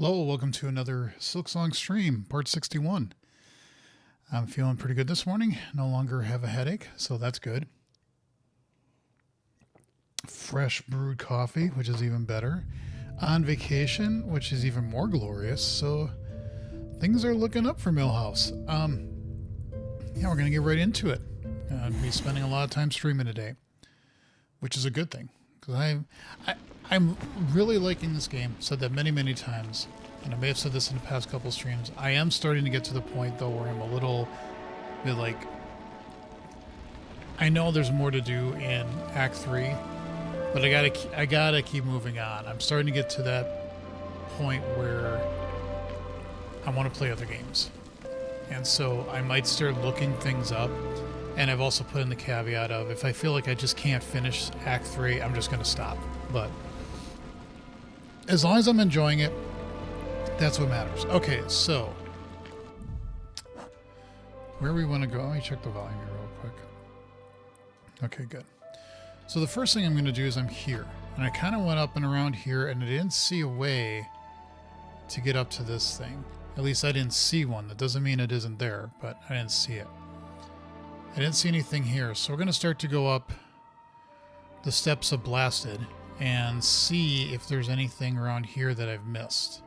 Hello, welcome to another Silksong stream, part 61. I'm feeling pretty good this morning. No longer have a headache, so that's good. Fresh brewed coffee, which is even better. On vacation, which is even more glorious. So things are looking up for Millhouse. Yeah, we're going to get right into it. I'll be spending a lot of time streaming today, which is a good thing. Because I'm really liking this game. Said that many, many times. And I may have said this in the past couple streams. I am starting to get to the point, though, where I'm a little bit like... I know there's more to do in Act 3, but I gotta keep moving on. I'm starting to get to that point where I want to play other games. And so I might start looking things up. And I've also put in the caveat of, if I feel like I just can't finish Act 3, I'm just going to stop. But as long as I'm enjoying it, that's what matters. Okay, so where we want to go, let me check the volume here real quick. Okay, good. So the first thing I'm going to do is I'm here. And I kind of went up and around here, and I didn't see a way to get up to this thing. At least I didn't see one. That doesn't mean it isn't there, but I didn't see it. I didn't see anything here, so we're going to start to go up the steps of Blasted and see if there's anything around here that I've missed.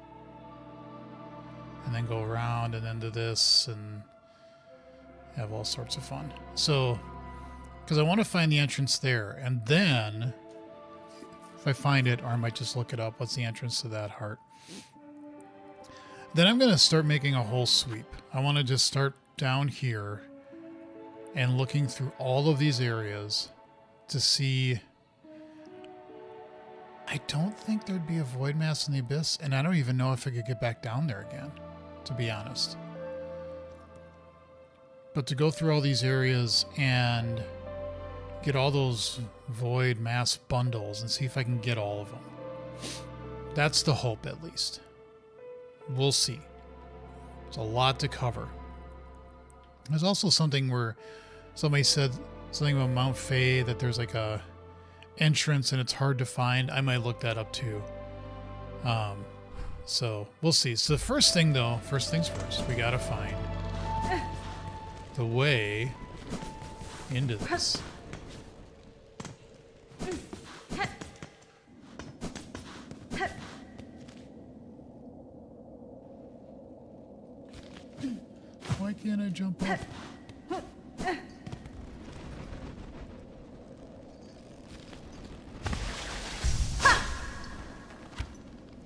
And then go around and into this and have all sorts of fun. So, because I want to find the entrance there, and then if I find it, or I might just look it up, what's the entrance to that heart? Then I'm going to start making a whole sweep. I want to just start down here and looking through all of these areas to see... I don't think there'd be a void mass in the abyss, and I don't even know if I could get back down there again, to be honest. But to go through all these areas and get all those void mass bundles and see if I can get all of them. That's the hope, at least. We'll see. There's a lot to cover. There's also something where somebody said something about Mount Faye, that there's like a entrance and it's hard to find. I might look that up too. So we'll see. So the first thing though, first things first, we gotta find the way into this. Why can't I jump up?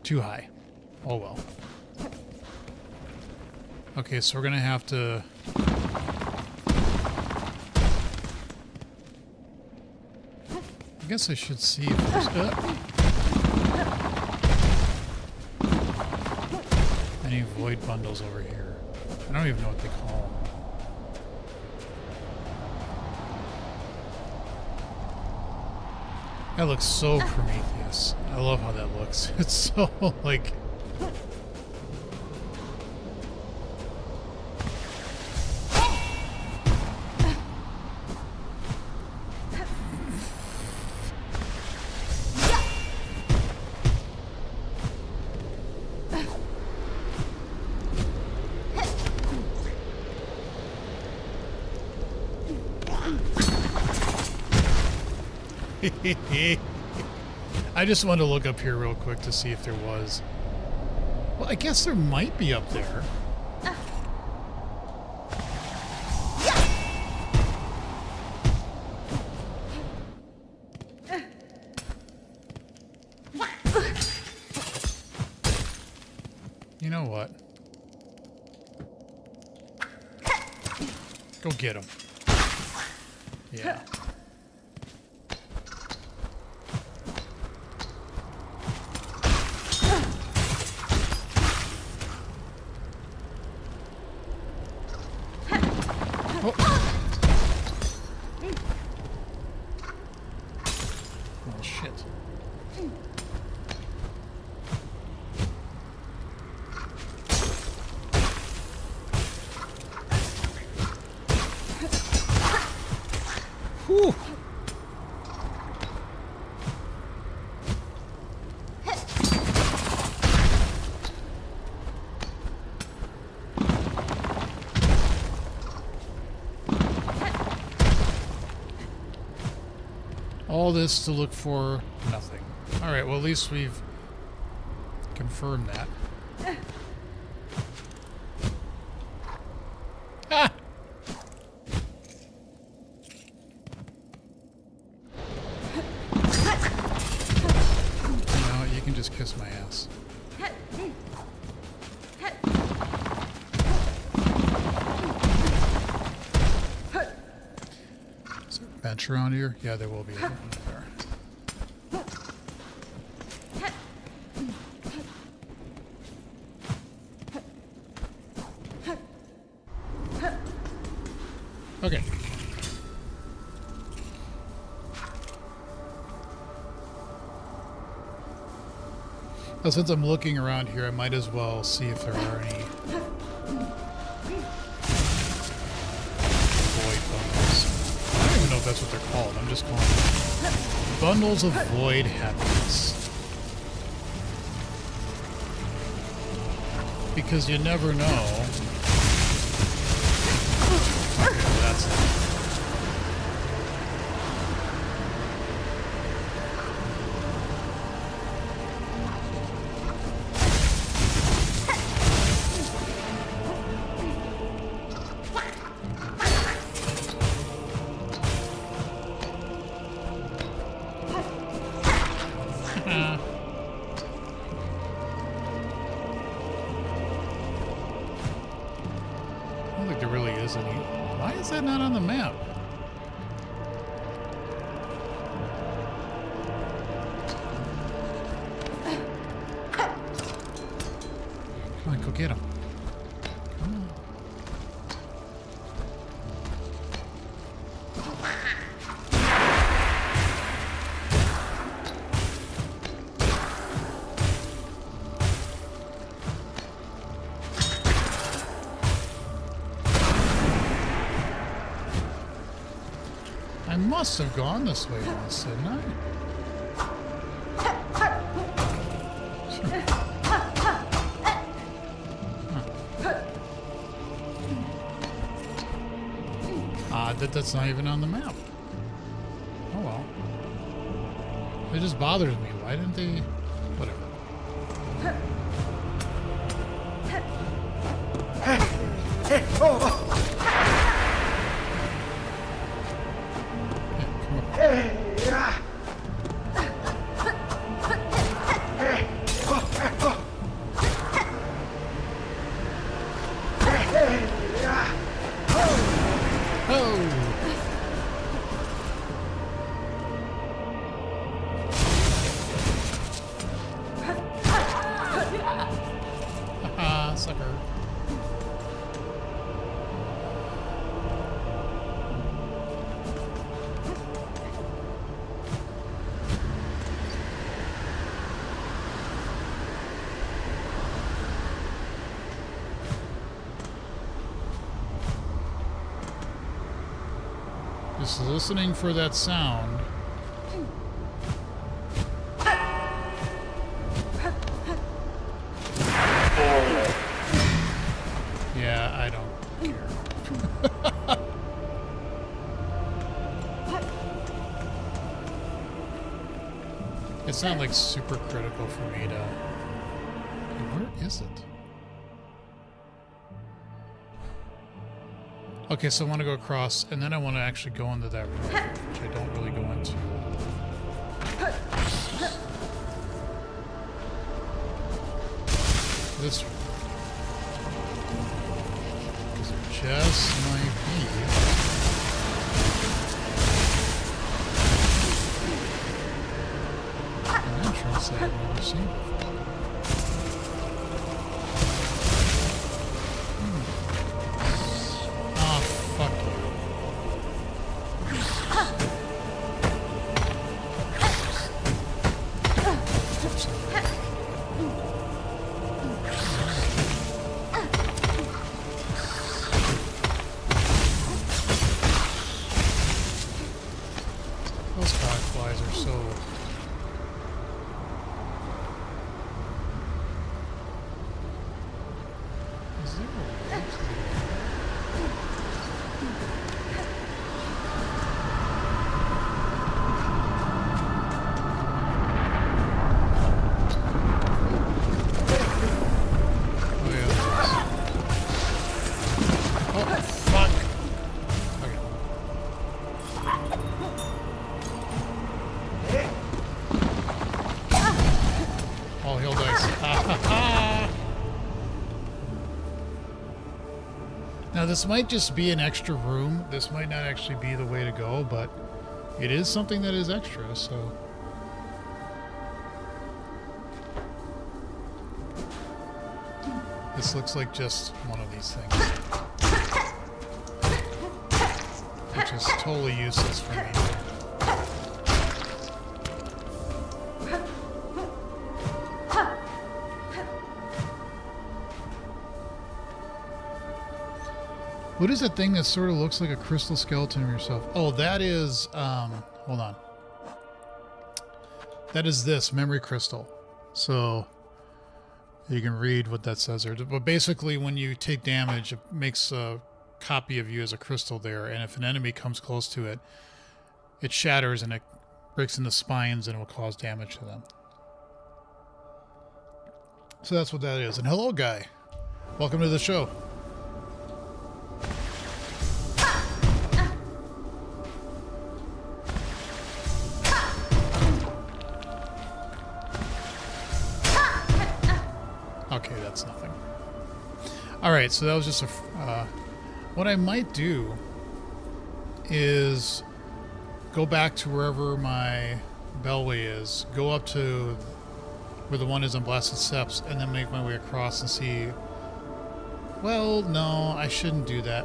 Too high. Oh well. Okay, so we're gonna have to... I guess I should see if there's... any void bundles over here. I don't even know what they call them. That looks so Prometheus. I love how that looks. It's so, like... I just wanted to look up here real quick to see if there was. Well, I guess there might be up there. You know what? Go get him. Yeah. Oh. Oh, shit. Whew. All this to look for nothing. Alright, well at least we've confirmed that. Ah! No, you can just kiss my ass. Is there a bench around here? Yeah, there will be. There. Okay. Well, since I'm looking around here, I might as well see if there are any void bundles. I don't even know if that's what they're called. I'm just calling them bundles of void happiness. Because you never know. Okay, that's it. I don't think there really is any. Why is that not on the map? Come on, go get him. Come on. I must have gone this way once, didn't I? Odd that that's not even on the map. Oh well. It just bothers me. Why didn't they... Whatever. Sucker. Just listening for that sound. Yeah, I don't care. It's not like super critical for me to... Where is it? Okay, so I want to go across, and then I want to actually go into that room, which I don't really go into. This room. Because it just might be. An entrance that I've never seen before. Oh, fuck you. Those fireflies are so Fuck. Okay. All heal dice. Now this might just be an extra room. This might not actually be the way to go, but it is something that is extra, so... This looks like just one of these things. Which is totally useless for me. What is that thing that sort of looks like a crystal skeleton of yourself? Oh, that is, hold on. That is this, memory crystal. So, you can read what that says there. But basically, when you take damage, it makes a copy of you as a crystal there. And if an enemy comes close to it, it shatters and it breaks into spines and it will cause damage to them. So that's what that is. And hello, guy. Welcome to the show. Okay, that's nothing. Alright, so that was just a... what I might do is go back to wherever my bellway is, go up to where the one is on Blasted Steps, and then make my way across and see... Well, no, I shouldn't do that.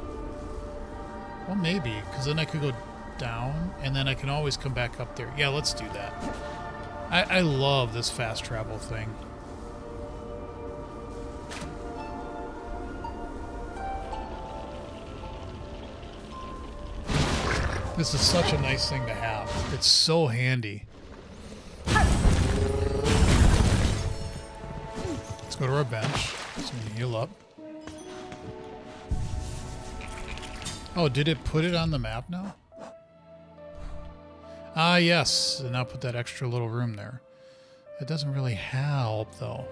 Well, maybe, because then I could go down, and then I can always come back up there. Yeah, let's do that. I love this fast travel thing. This is such a nice thing to have. It's so handy. Let's go to our bench so we can heal up. Oh, did it put it on the map now? Ah, yes. And now put that extra little room there. That doesn't really help, though.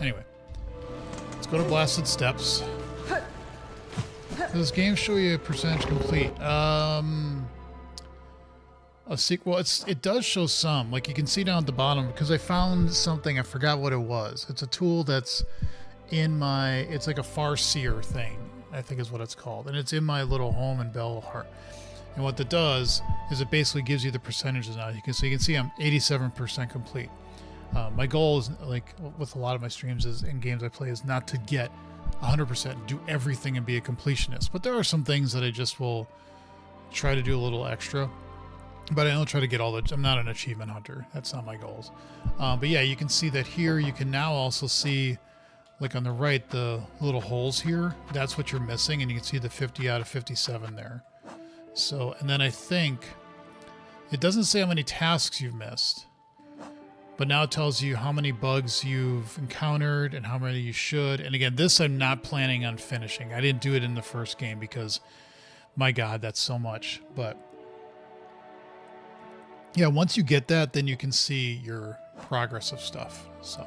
Anyway. Let's go to Blasted Steps. Does this game show you a percentage complete? A sequel. It does show some. Like you can see down at the bottom because I found something. I forgot what it was. It's a tool that's in my. It's like a Farseer thing, I think is what it's called, and it's in my little home in Bellheart. And what that does is it basically gives you the percentages now. So you can see I'm 87% complete. My goal is, like with a lot of my streams is in games I play, is not to get 100% do everything and be a completionist, but there are some things that I just will try to do a little extra, but I don't try to get all the... I'm not an achievement hunter. That's not my goals. But yeah, you can see that here. You can now also see, like on the right, the little holes here. That's what you're missing, and you can see the 50 out of 57 there. So, and then I think it doesn't say how many tasks you've missed, but now it tells you how many bugs you've encountered and how many you should. And again, this I'm not planning on finishing. I didn't do it in the first game because, my God, that's so much. But yeah, once you get that, then you can see your progress of stuff. So,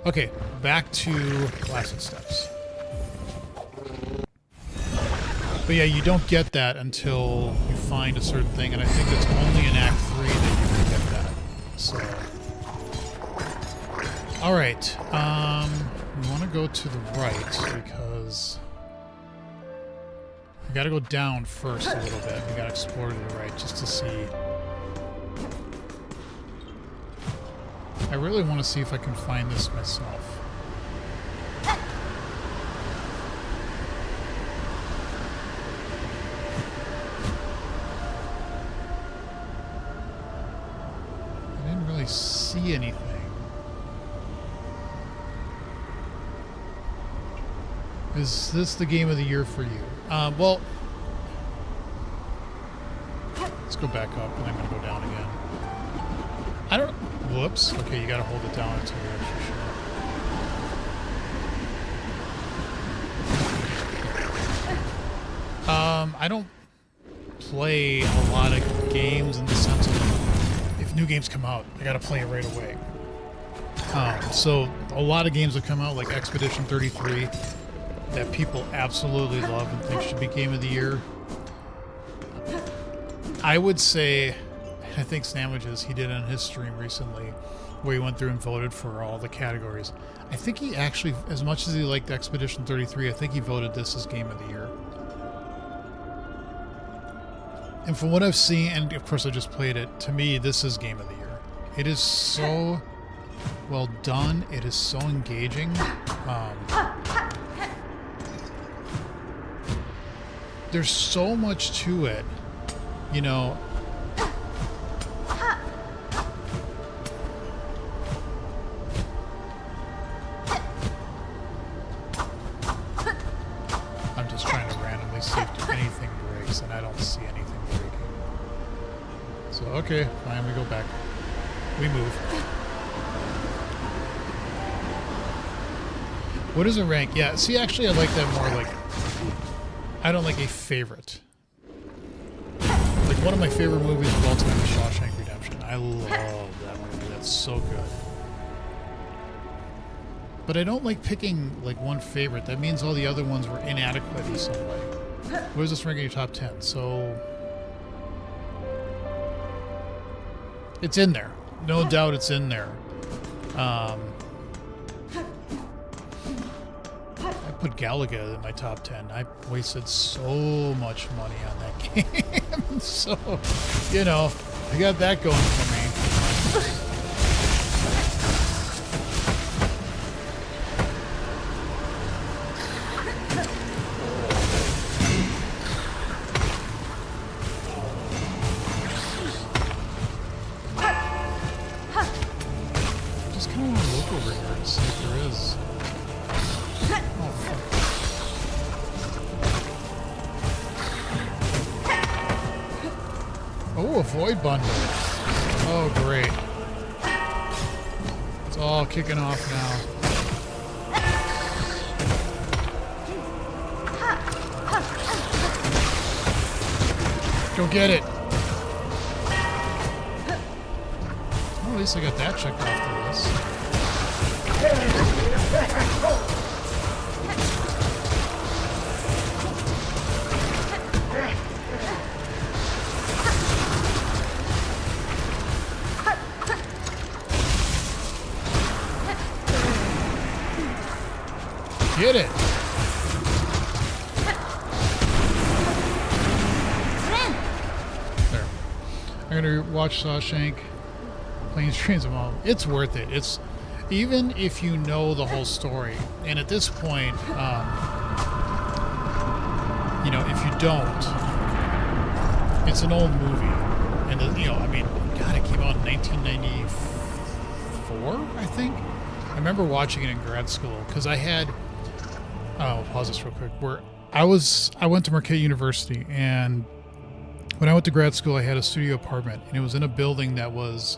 okay, back to Blasted Steps. But yeah, you don't get that until you find a certain thing, and I think it's only in Act 3 that you can get that. So... Alright, we want to go to the right because we got to go down first a little bit. We got to explore to the right just to see. I really want to see if I can find this myself. I didn't really see anything. Is this the game of the year for you? Well, let's go back up, and I'm going to go down again. I don't... Whoops. Okay, you got to hold it down until you're actually sure. I don't play a lot of games in the sense of if new games come out, I got to play it right away. So a lot of games have come out, like Expedition 33, that people absolutely love and think should be Game of the Year. I would say, I think Sandwiches, he did on his stream recently, where he went through and voted for all the categories. I think he actually, as much as he liked Expedition 33, I think he voted this as Game of the Year. And from what I've seen, and of course I just played it, to me, this is Game of the Year. It is so well done. It is so engaging. There's so much to it, you know. I'm just trying to randomly see if anything breaks, and I don't see anything breaking. So, okay, fine, we go back. We move. What is a rank? Yeah, see, actually, I like that more, like, I don't like a favorite. Like, one of my favorite movies of all time is Shawshank Redemption. I love that movie. That's so good. But I don't like picking, like, one favorite. That means all the other ones were inadequate in some way. What is this ranking your top 10? So, it's in there. No doubt it's in there. I put Galaga in my top 10. I wasted so much money on that game. So, you know, I got that going for me. Just kind of want to look over here and see if there is. Oh, fuck. Oh, a void bundle. Oh, great. It's all kicking off now. Go get it. Well, at least I got that checked off the list. Get it! There. I'm gonna watch Shawshank, Planes, Trains, and Automobiles. It's worth it. It's even if you know the whole story, and at this point, you know, if you don't, it's an old movie, and you know, I mean, God, it came out in 1994, I think. I remember watching it in grad school because I had. I'll pause this real quick. Where I went to Marquette University, and when I went to grad school, I had a studio apartment, and it was in a building that was,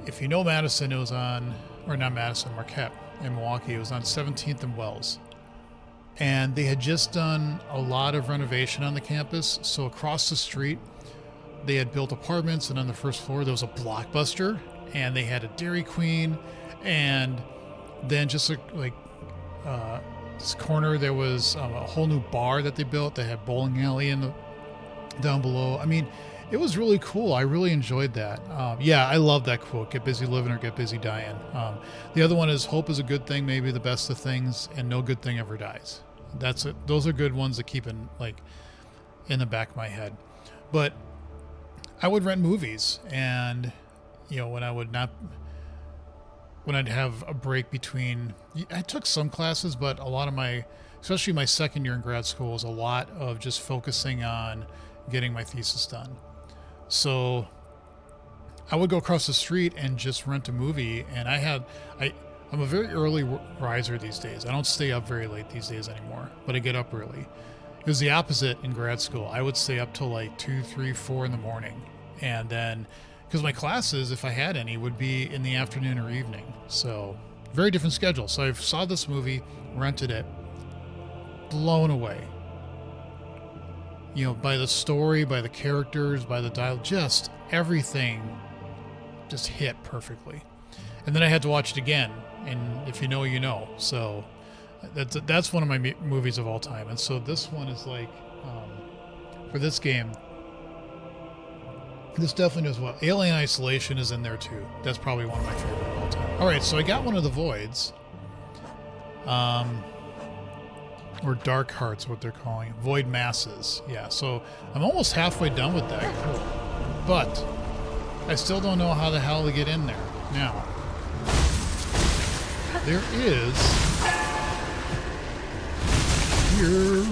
if you know Madison, it was on, or not Madison, Marquette in Milwaukee. It was on 17th and Wells, and they had just done a lot of renovation on the campus. So across the street, they had built apartments, and on the first floor there was a Blockbuster, and they had a Dairy Queen, and then just like. This corner, there was a whole new bar that they built. They had bowling alley down below. I mean, it was really cool. I really enjoyed that. Yeah, I love that quote, get busy living or get busy dying. The other one is hope is a good thing, maybe the best of things, and no good thing ever dies. That's it. Those are good ones to keep in the back of my head. But I would rent movies, and you know, when I'd have a break between, I took some classes, but a lot of especially my second year in grad school, was a lot of just focusing on getting my thesis done. So I would go across the street and just rent a movie, and I'm a very early riser these days. I don't stay up very late these days anymore, but I get up early. It was the opposite in grad school. I would stay up till like 2, 3, 4 in the morning, and then because my classes, if I had any, would be in the afternoon or evening. So very different schedule. So I saw this movie, rented it, blown away. You know, by the story, by the characters, by the dialogue, just everything just hit perfectly. And then I had to watch it again, and if you know, you know. So that's one of my movies of all time. And so this one is like, for this game, this definitely does well. Alien Isolation is in there too. That's probably one of my favorite of all time. All right, so I got one of the voids. Or dark hearts, what they're calling it. Void masses. Yeah, so I'm almost halfway done with that. Cool. But I still don't know how the hell to get in there. Now, there is here.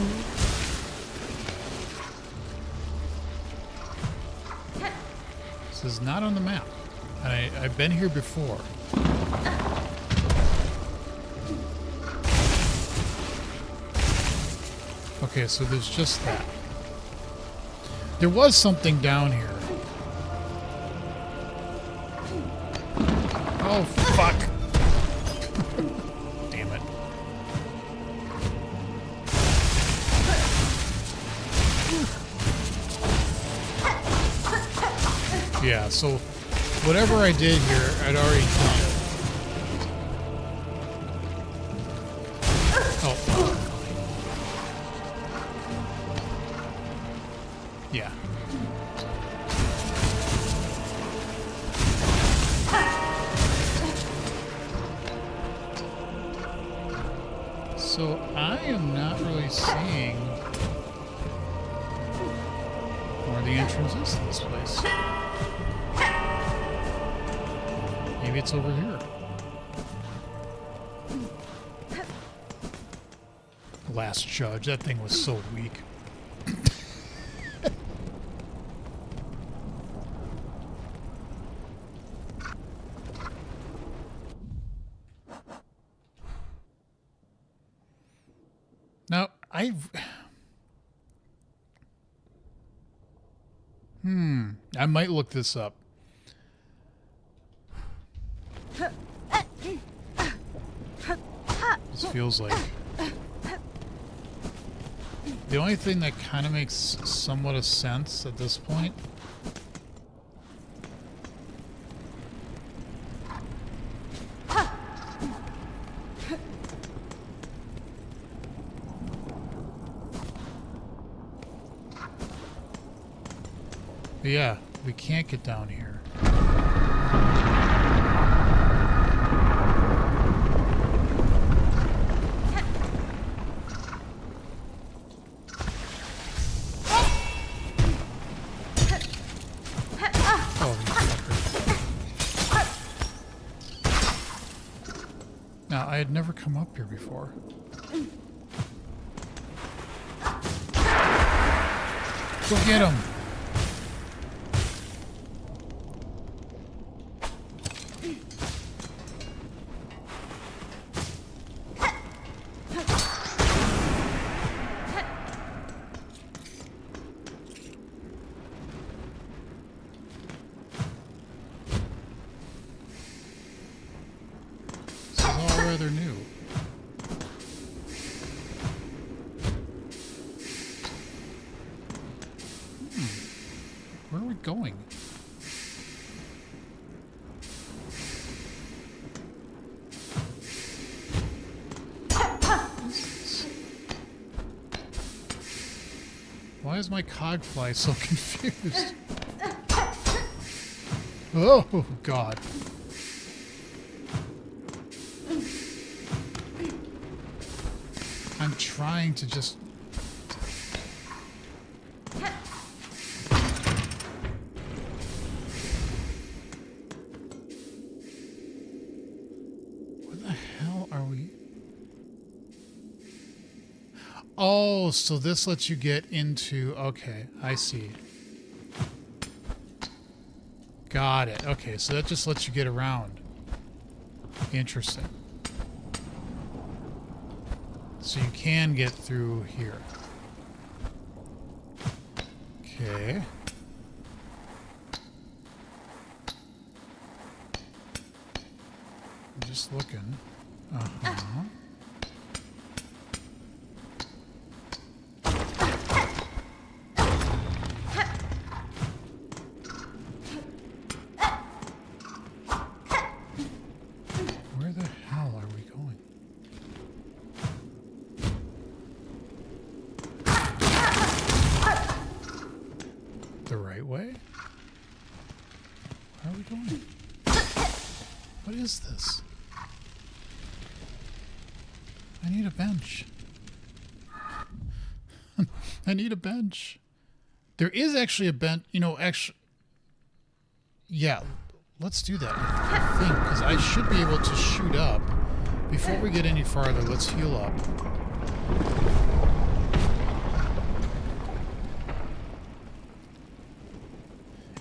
This is not on the map. And I've been here before. Okay, so there's just that. There was something down here. Oh, fuck. Damn it. Yeah, so whatever I did here, I'd already done it. Oh, fuck. Yeah. So I am not really seeing where the entrance is to this place. Maybe it's over here. Last Judge, that thing was so weak. Now, I might look this up. This feels like the only thing that kind of makes somewhat of sense at this point. But yeah, we can't get down here. Now, I had never come up here before. Go get him! Rather new. Where are we going? Why is my cogfly so confused? Oh, God. I'm trying to just... What the hell are we... Oh, so this lets you get into... Okay, I see. Got it. Okay, so that just lets you get around. Interesting. So you can get through here. Okay. I'm just looking. Uh-huh. right way? Where are we going? What is this? I need a bench. I need a bench. There is actually a bench, you know, actually, yeah, let's do that, I think, because I should be able to shoot up. Before we get any farther, let's heal up.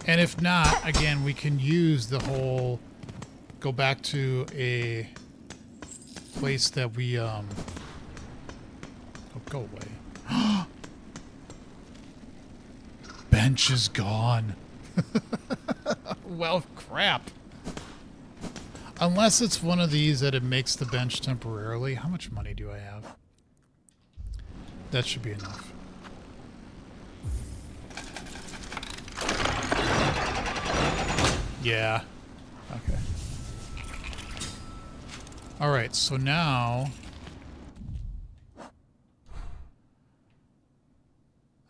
And if not, again, we can use the whole, go back to a place that we, oh, go away. Bench is gone. Well, crap. Unless it's one of these that it makes the bench temporarily. How much money do I have? That should be enough. Yeah. Okay. All right, so now...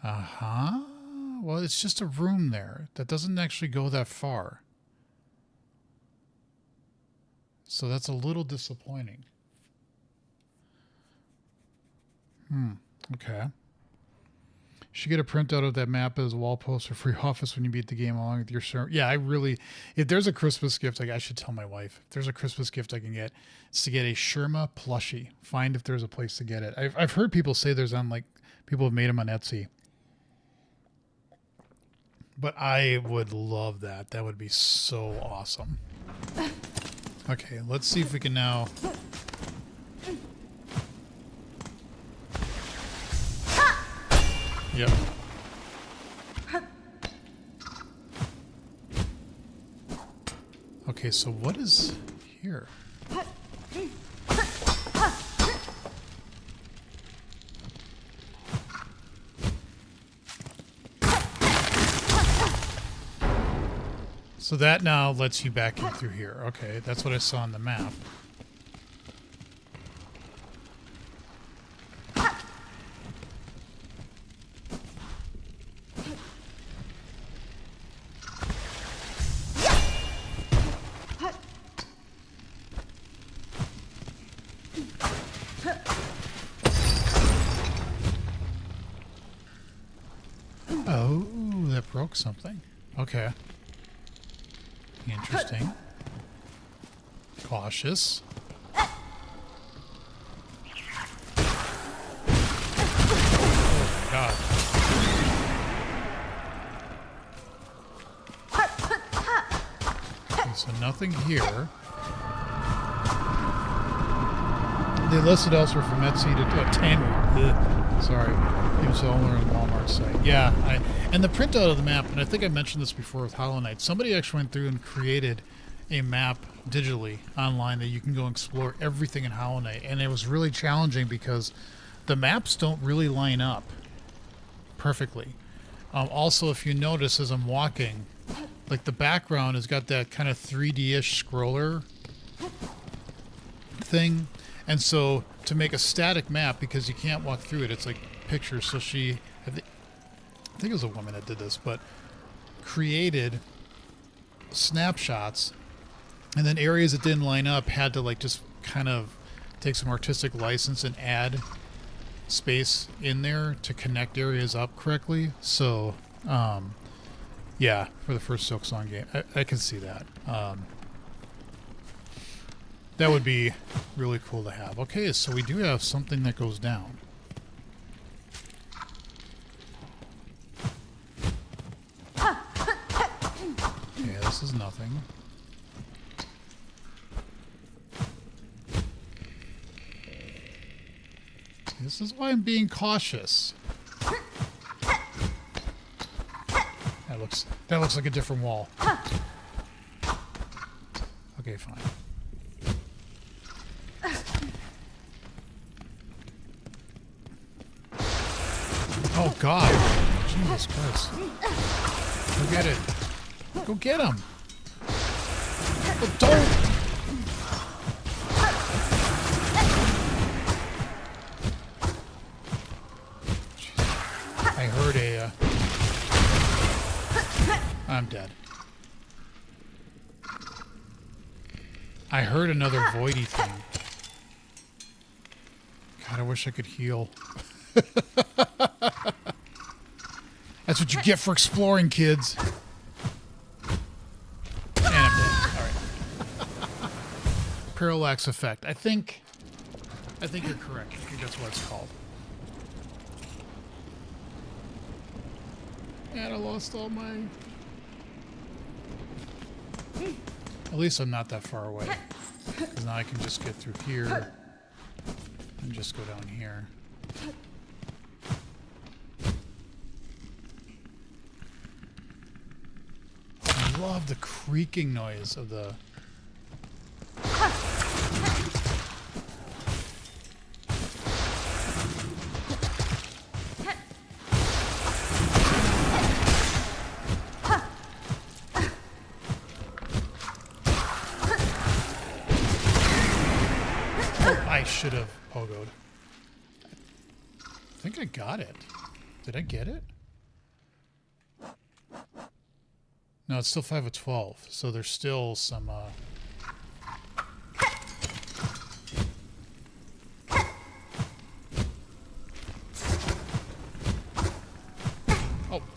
Uh-huh. Well, it's just a room there. That doesn't actually go that far. So that's a little disappointing. Okay. You should get a printout of that map as a wall poster for your office when you beat the game along with your server. Yeah, I really... If there's a Christmas gift, I should tell my wife. If there's a Christmas gift I can get, it's to get a Sherma plushie. Find if there's a place to get it. I've heard people say there's on, like... People have made them on Etsy. But I would love that. That would be so awesome. Okay, let's see if we can now... Yep. Okay, so what is here? So that now lets you back in through here. Okay, that's what I saw on the map. Oh, that broke something. Okay. Interesting. Cautious. Oh my god. Okay, so nothing here. They listed elsewhere from Etsy to 10. Sorry. Even so, on the Walmart site. Yeah, and the printout of the map, and I think I mentioned this before with Hollow Knight, somebody actually went through and created a map digitally online that you can go explore everything in Hollow Knight, and it was really challenging because the maps don't really line up perfectly. Also, if you notice as I'm walking, like the background has got that kind of 3D-ish scroller thing, and so to make a static map, because you can't walk through it, it's like pictures, so she, I think it was a woman that did this, but created snapshots, and then areas that didn't line up had to like just kind of take some artistic license and add space in there to connect areas up correctly. So yeah, for the first Silksong game, I can see that. That would be really cool to have. Okay, so we do have something that goes down. Okay, this is nothing. This is why I'm being cautious. That looks like a different wall. Okay, fine. Oh God! Jesus Christ! Go get it! Go get him! But don't! I heard a I'm dead. I heard another voidy thing. God, I wish I could heal. That's what you get for exploring, kids. And I'm dead. Alright. Parallax effect. I think you're correct. I think that's what it's called. And I lost all my... At least I'm not that far away. Because now I can just get through here. And just go down here. I love the creaking noise of the... I should have pogoed. I think I got it. Did I get it? No, it's still 5 of 12, so there's still some,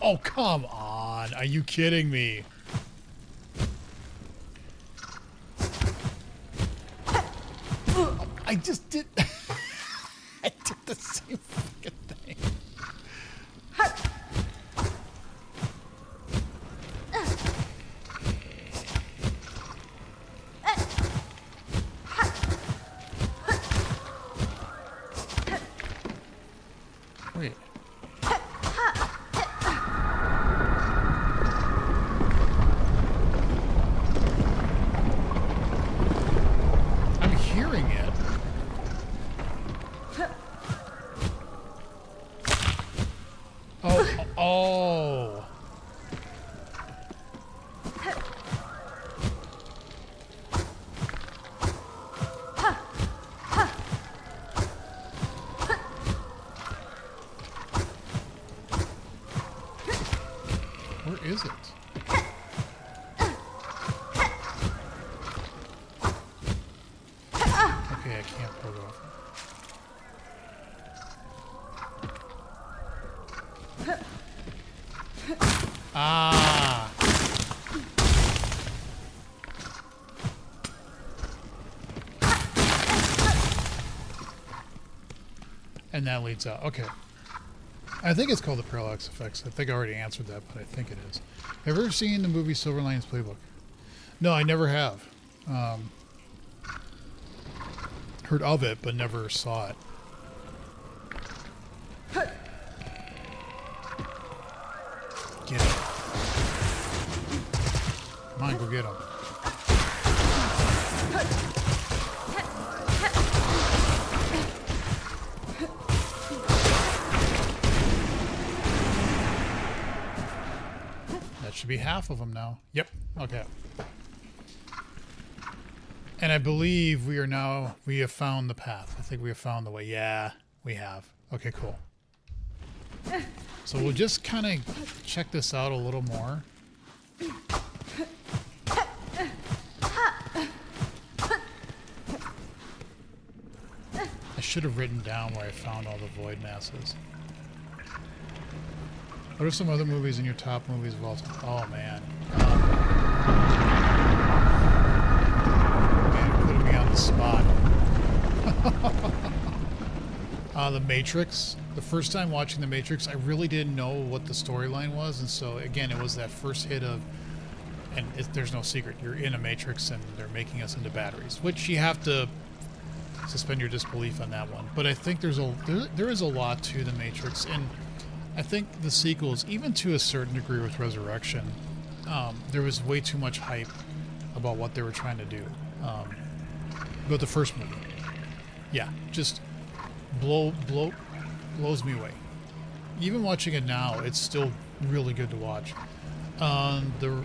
Oh, come on. Are you kidding me? Oh, I just did... I did the same fucking thing. Wait. I'm hearing it. Oh. Where is it? Okay, I can't pull it off. Ah. And that leads out. Okay. I think it's called the parallax effects. I think I already answered that, but I think it is. Have you ever seen the movie Silver Linings Playbook? No, I never have. Heard of it, but never saw it. Get him. Come on, go get him. That should be half of them now. Yep. Okay. And I believe we have found the path. I think we have found the way. Yeah, we have. Okay, cool. So we'll just kind of check this out a little more. I should have written down where I found all the void masses. What are some other movies in your top movies of all time? Oh, man. Man, putting me on the spot. The Matrix. The first time watching The Matrix, I really didn't know what the storyline was. And so, again, it was that first hit of... And there's no secret. You're in a Matrix and they're making us into batteries. Which you have to suspend your disbelief on that one. But I think there is a lot to The Matrix. And I think the sequels, even to a certain degree with Resurrection, there was way too much hype about what they were trying to do. But the first movie, yeah, just blows me away. Even watching it now, it's still really good to watch. The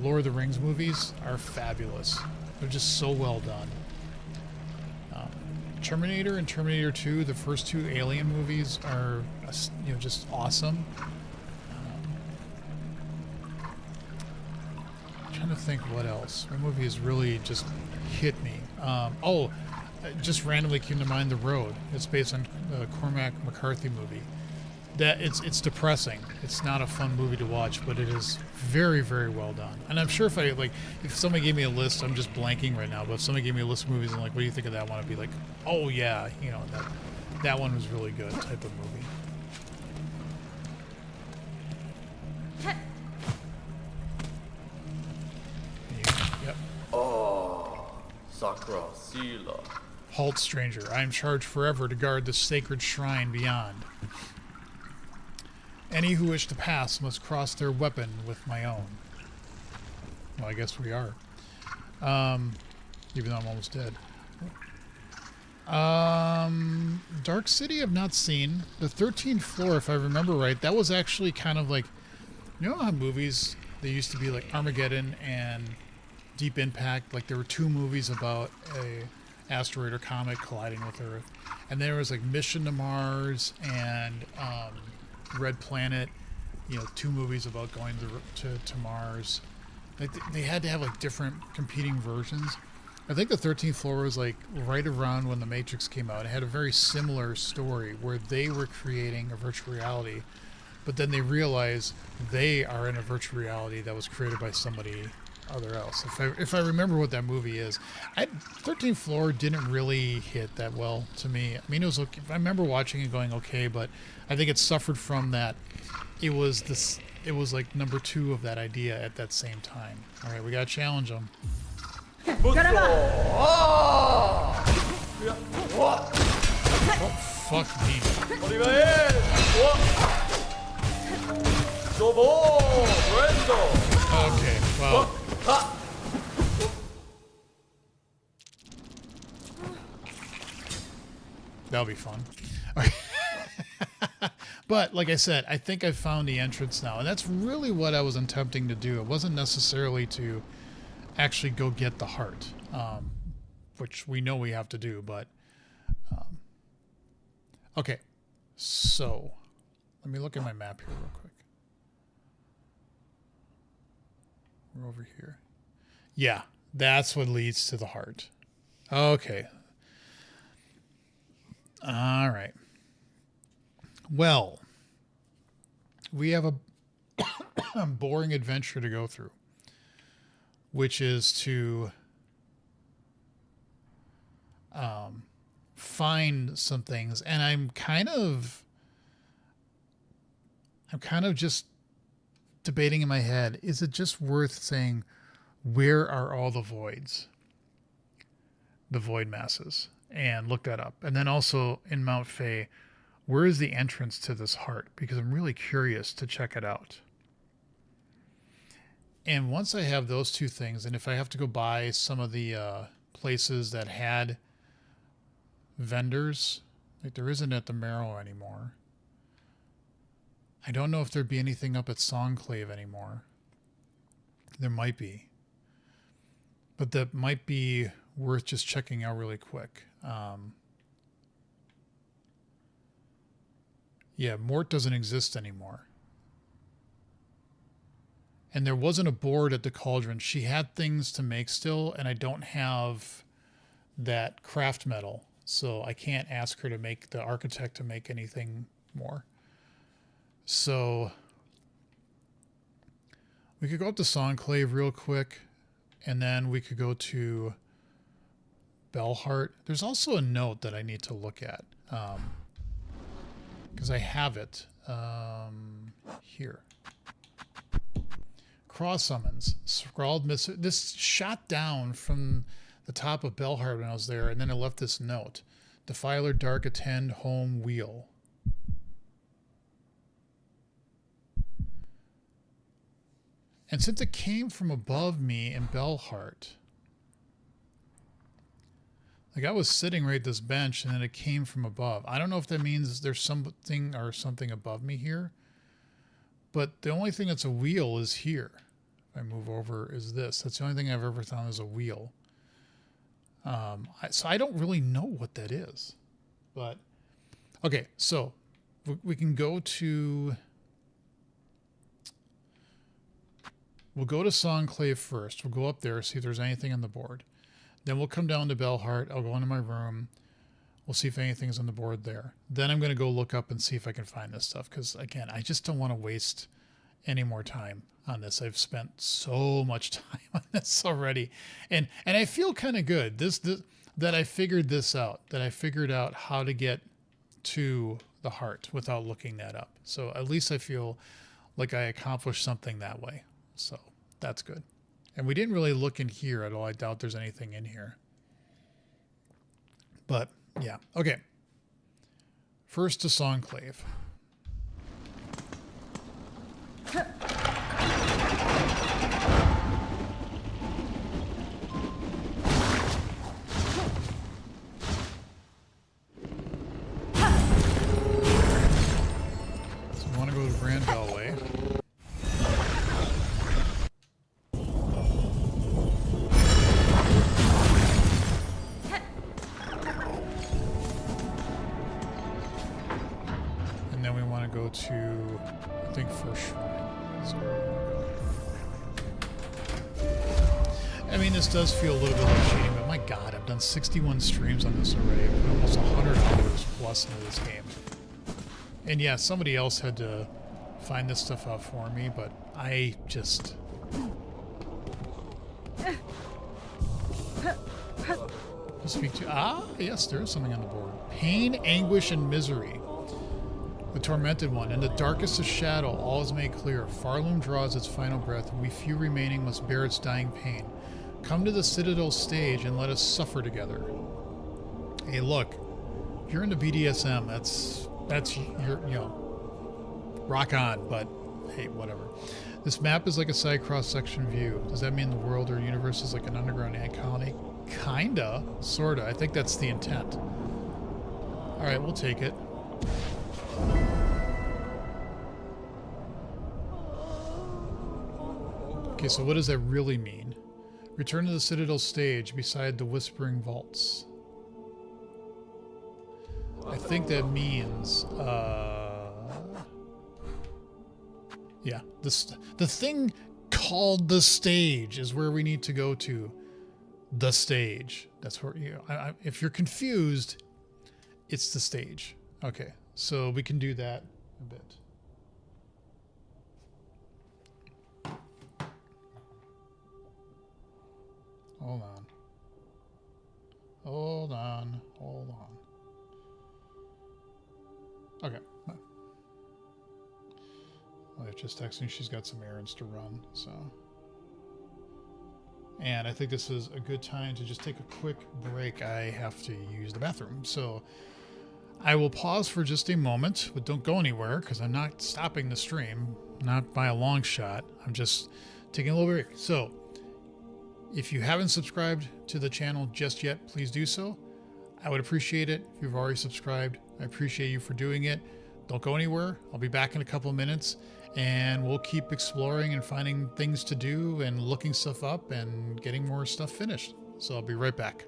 Lord of the Rings movies are fabulous. They're just so well done. Terminator and Terminator 2, the first two Alien movies are, just awesome. trying to think what else. What movie has really just hit me? Just randomly came to mind The Road. It's based on a Cormac McCarthy movie. That it's depressing. It's not a fun movie to watch, but it is very, very well done. And I'm sure if somebody gave me a list, I'm just blanking right now, but if somebody gave me a list of movies and like, what do you think of that one? I'd be like, oh yeah, you know, that one was really good type of movie. Yep. Oh, Sakura, Sila. Halt, stranger. I am charged forever to guard the sacred shrine beyond. Any who wish to pass must cross their weapon with my own. Well, I guess we are. Even though I'm almost dead. Dark City I've not seen. The 13th Floor, if I remember right, that was actually kind of like, you know how movies, they used to be like Armageddon and Deep Impact, like there were two movies about a asteroid or comet colliding with Earth. And there was like Mission to Mars and Red Planet, you know, two movies about going to Mars. Like they had to have like different competing versions. I think the 13th Floor was like right around when The Matrix came out. It had a very similar story where they were creating a virtual reality, but then they realized they are in a virtual reality that was created by somebody other else. If I remember what that movie is, 13th Floor didn't really hit that well to me. I mean, it was okay. I remember watching it going okay, but I think it suffered from that. It was like number 2 of that idea at that same time. All right, we gotta challenge them. Oh, fuck me. Okay, well. That'll be fun. But, like I said, I think I found the entrance now. And that's really what I was attempting to do. It wasn't necessarily to actually go get the heart, which we know we have to do. But, okay. So, let me look at my map here real quick. We're over here. Yeah, that's what leads to the heart. Okay. All right. Well, we have a boring adventure to go through, which is to find some things. And I'm kind of just debating in my head, is it just worth saying, where are all the voids? The void masses. And look that up. And then also in Mount Fae, where is the entrance to this heart? Because I'm really curious to check it out. And once I have those two things, and if I have to go buy some of the places that had vendors, like there isn't at the Marrow anymore. I don't know if there'd be anything up at Songclave anymore. There might be. But that might be worth just checking out really quick. Yeah, Mort doesn't exist anymore. And there wasn't a board at the Cauldron. She had things to make still, and I don't have that craft metal. So I can't ask her to make the architect to make anything more. So we could go up to Songclave real quick, and then we could go to Bellheart. There's also a note that I need to look at. Because I have it here. Cross summons. Scrawled this shot down from the top of Bellheart when I was there, and then I left this note. Defiler Dark Attend Home Wheel. And since it came from above me in Bellheart, like I was sitting right at this bench and then it came from above. I don't know if that means there's something or something above me here, but the only thing that's a wheel is here. If I move over is this. That's the only thing I've ever found is a wheel. So I don't really know what that is, but okay. So we can go to We'll go to Songclave first. We'll go up there, see if there's anything on the board. Then we'll come down to Bellheart. I'll go into my room. We'll see if anything's on the board there. Then I'm going to go look up and see if I can find this stuff. Because, again, I just don't want to waste any more time on this. I've spent so much time on this already. And I feel kind of good that I figured this out. That I figured out how to get to the heart without looking that up. So at least I feel like I accomplished something that way. So that's good. And we didn't really look in here at all. I doubt there's anything in here. But yeah, okay. First to Songclave. So we want to go to Grand Bellway. Go to, I think, First Shrine. So, I mean, this does feel a little bit like cheating, but my God, I've done 61 streams on this already. I've put almost 100 hours plus into this game. And yeah, somebody else had to find this stuff out for me, but I just... Speak to... yes, there is something on the board. Pain, anguish, and misery. The tormented one, in the darkest of shadow, all is made clear. Farloom draws its final breath, and we few remaining must bear its dying pain. Come to the Citadel stage and let us suffer together. Hey, look, if you're into BDSM, that's your, you know, rock on. But hey, whatever. This map is like a side cross-section view. Does that mean the world or universe is like an underground ant colony? Kinda, sorta. I think that's the intent. All right, we'll take it. Okay, so what does that really mean? Return to the Citadel stage beside the Whispering Vaults. I think that means, yeah, the thing called the stage is where we need to go to. The stage. That's where, you know, if you're confused, it's the stage. Okay, so we can do that a bit. Hold on. Hold on. Hold on. Okay. Well, just texting. She's got some errands to run, so. And I think this is a good time to just take a quick break. I have to use the bathroom, so I will pause for just a moment, but don't go anywhere because I'm not stopping the stream, not by a long shot. I'm just taking a little break. So if you haven't subscribed to the channel just yet, please do so. I would appreciate it if you've already subscribed. I appreciate you for doing it. Don't go anywhere. I'll be back in a couple of minutes, and we'll keep exploring and finding things to do and looking stuff up and getting more stuff finished. So I'll be right back.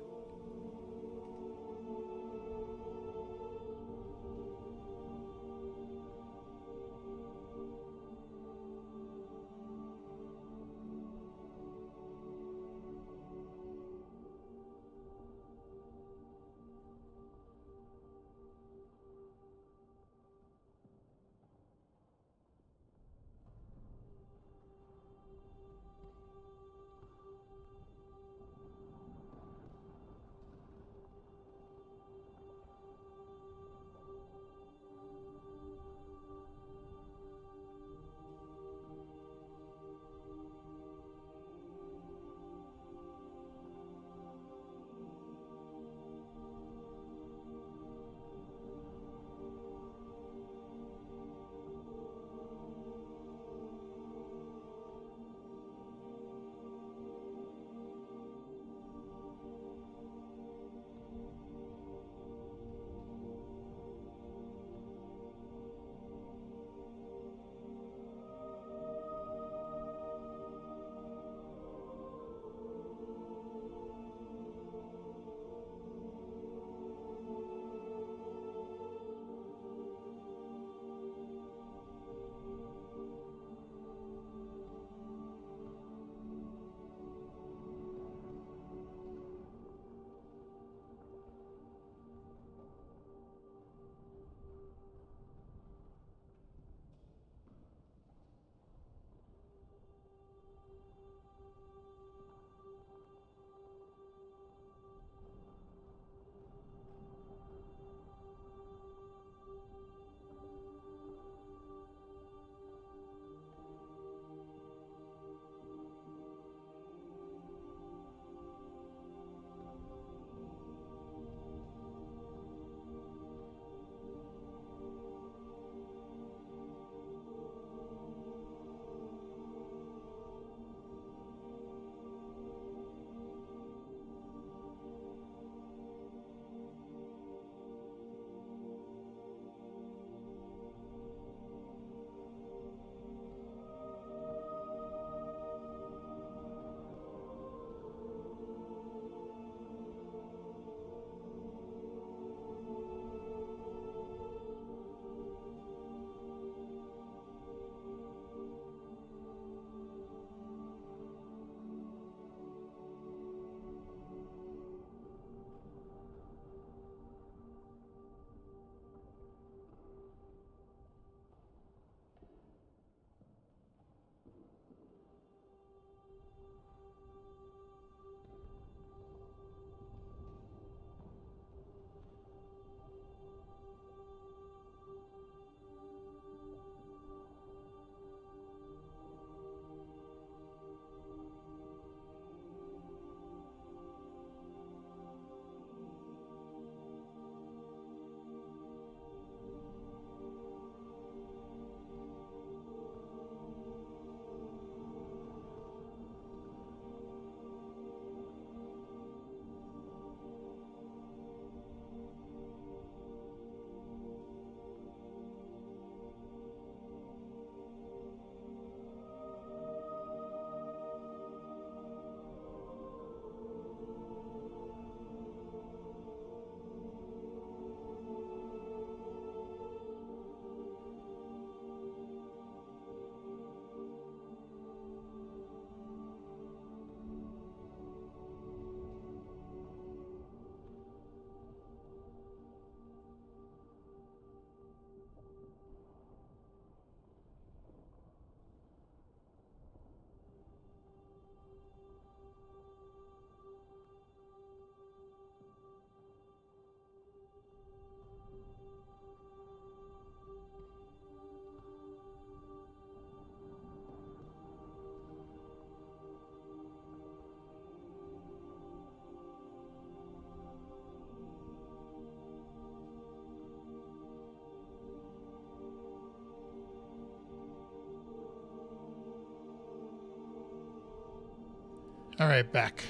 All right, back.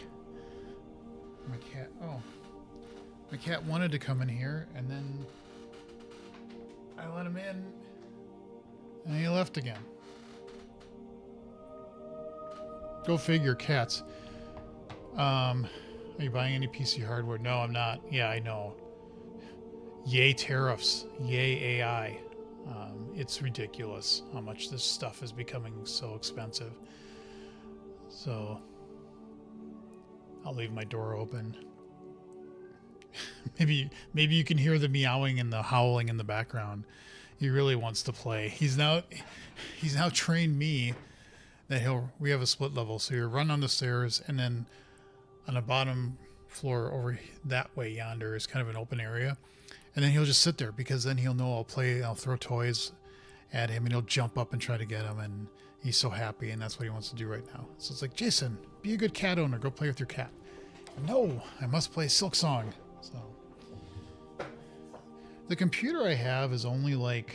My cat. Oh, my cat wanted to come in here, and then I let him in, and he left again. Go figure, cats. Are you buying any PC hardware? No, I'm not. Yeah, I know. Yay tariffs. Yay AI. It's ridiculous how much this stuff is becoming so expensive. So I'll leave my door open. maybe you can hear the meowing and the howling in the background. He really wants to play. He's now trained me that we have a split level, so you run on the stairs, and then on the bottom floor over that way yonder is kind of an open area, and then he'll just sit there because then he'll know I'll throw toys at him, and he'll jump up and try to get them, and he's so happy, and that's what he wants to do right now. So it's like, Jason, be a good cat owner. Go play with your cat. No, I must play Silksong. So the computer I have is only like,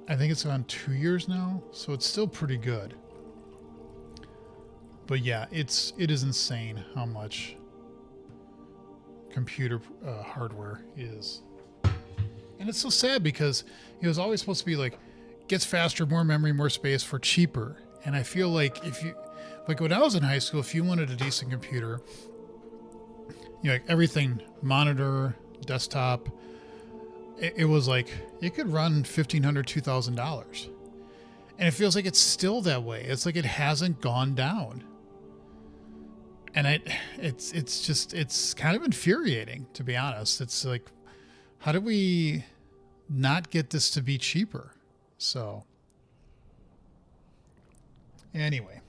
I think it's on 2 years now, so it's still pretty good. But yeah, it is insane how much computer hardware is. And it's so sad because it was always supposed to be like, gets faster, more memory, more space for cheaper. And I feel like like when I was in high school, if you wanted a decent computer, like everything, monitor, desktop, it was like, it could run $1,500, $2,000. And it feels like it's still that way. It's like it hasn't gone down. And it's kind of infuriating, to be honest. It's like, how do we not get this to be cheaper? So anyway.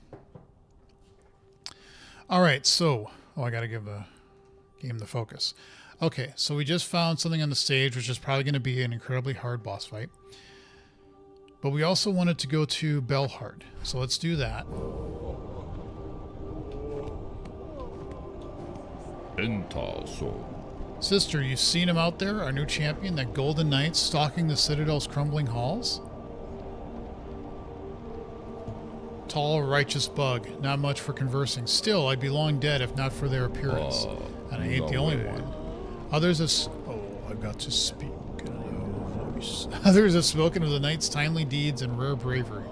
All right. So, I got to give the game the focus. Okay. So we just found something on the stage, which is probably going to be an incredibly hard boss fight. But we also wanted to go to Belhard. So let's do that. Sister, you seen him out there? Our new champion, that golden knight stalking the Citadel's crumbling halls? Tall, righteous bug. Not much for conversing. Still, I'd be long dead if not for their appearance. And I ain't the only one. Others have... I've got to speak in a low voice. Others have spoken of the knight's timely deeds and rare bravery.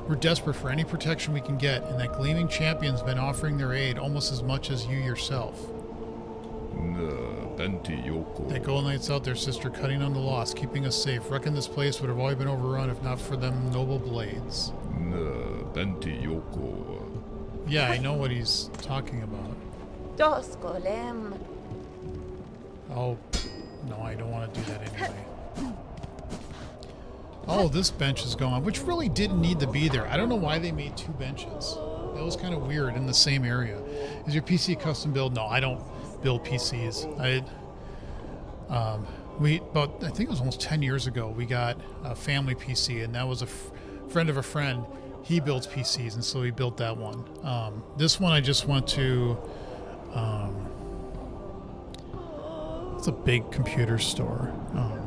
We're desperate for any protection we can get, and that gleaming champion's been offering their aid almost as much as you yourself. That gold knight's out there, sister, cutting on the loss, keeping us safe. Reckon this place would have already been overrun if not for them noble blades. Yeah, I know what he's talking about. Oh, no, I don't want to do that anyway. Oh, this bench is gone, which really didn't need to be there. I don't know why they made two benches. That was kind of weird in the same area. Is your PC custom build? No, I don't build PCs. I think it was almost 10 years ago, we got a family PC, and that was a friend of a friend. He builds PCs, and so he built that one. This one I just went to, it's a big computer store. I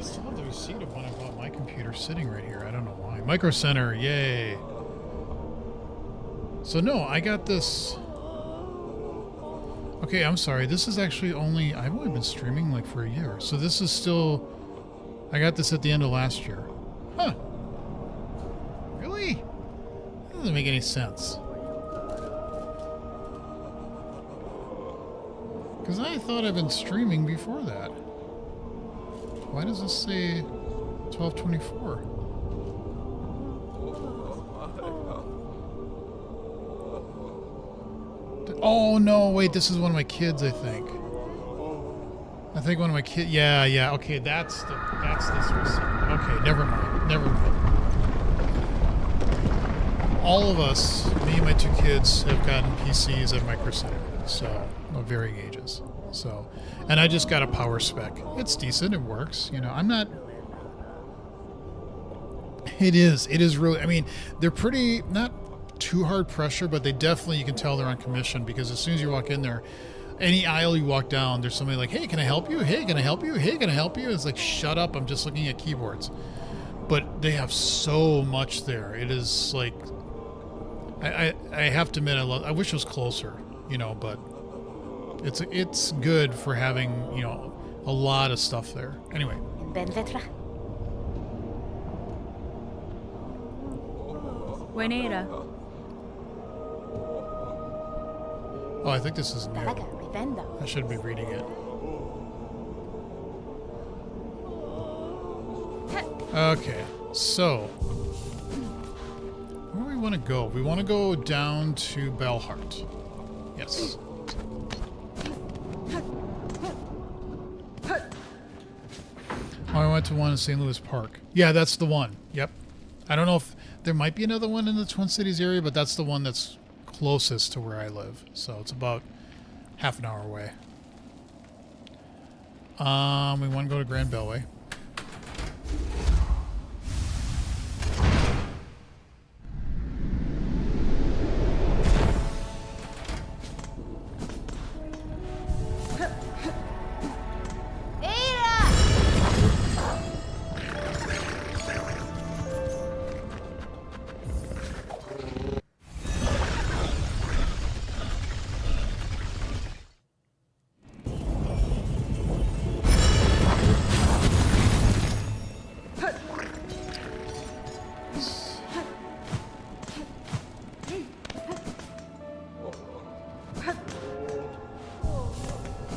still have the receipt of when I bought my computer sitting right here. I don't know why. Micro Center, yay. So no, I got this. Okay, I'm sorry. This is actually I've only been streaming like for a year. So this is still, I got this at the end of last year. Huh. Really? That doesn't make any sense. Because I thought I've been streaming before that. Why does this say 12/24? Oh no, wait, this is one of my kids, I think. I think one of my kids, yeah, okay, that's this receipt. Okay, never mind. All of us, me and my two kids, have gotten PCs at Micro Center, so, of varying ages. So, and I just got a power spec. It's decent, it works, I'm not... It is really, I mean, they're pretty, not too hard pressure, but they definitely, you can tell they're on commission, because as soon as you walk in there, any aisle you walk down, there's somebody like, hey, can I help you? Hey, can I help you? Hey, can I help you? It's like, shut up, I'm just looking at keyboards. But they have so much there. It is like, I have to admit, I wish it was closer, you know, but it's good for having, you know, a lot of stuff there. Anyway. Buenera. Oh, I think this is new. I should be reading it. Okay, so where do we want to go? We want to go down to Belhart. Yes. Oh, I went to one in St. Louis Park. Yeah, that's the one. Yep. I don't know if there might be another one in the Twin Cities area, but that's the one that's closest to where I live. So it's about half an hour away. We want to go to Grand Beltway.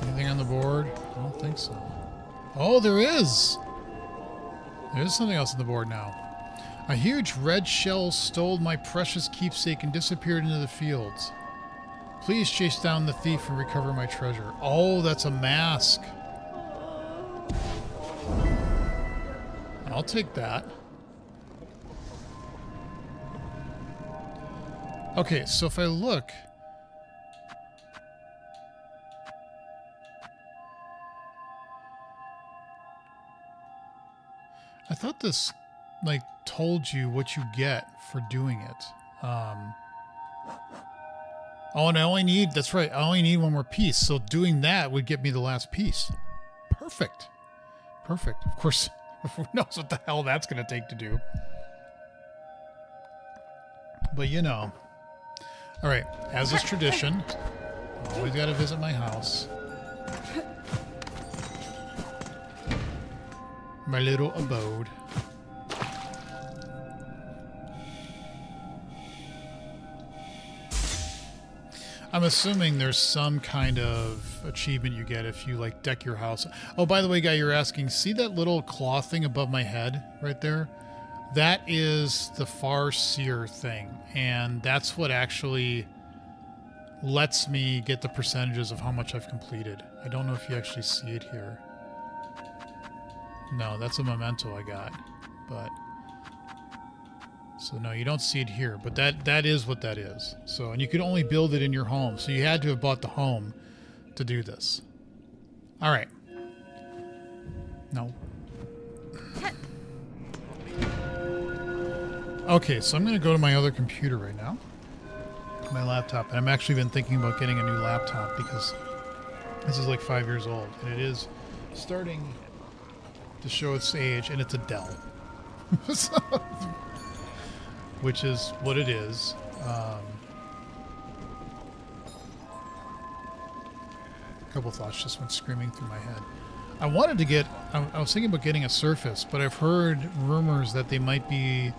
Anything on the board? I don't think so. Oh, there is! There's something else on the board now. A huge red shell stole my precious keepsake and disappeared into the fields. Please chase down the thief and recover my treasure. Oh, that's a mask. I'll take that. Okay, so if I look... I thought this, like, told you what you get for doing it. Oh, and I only need, that's right, I only need one more piece. So doing that would get me the last piece. Perfect. Perfect. Of course, who knows what the hell that's going to take to do. But, you know. All right, as is tradition, always got to visit my house. My little abode. I'm assuming there's some kind of achievement you get if you, like, deck your house. Oh, by the way, guy, you're asking, see that little claw thing above my head right there? That is the Far Seer thing, and that's what actually lets me get the percentages of how much I've completed. I don't know if you actually see it here. No, that's a memento I got, but so no, you don't see it here, but that is what that is. So, and you could only build it in your home, so you had to have bought the home to do this. All right. No. Okay, so I'm going to go to my other computer right now, my laptop, and I've actually been thinking about getting a new laptop because this is like 5 years old, and it is starting to show its age, and it's a Dell. So, which is what it is. A couple thoughts just went screaming through my head. I wanted to get, I was thinking about getting a Surface, but I've heard rumors that they might be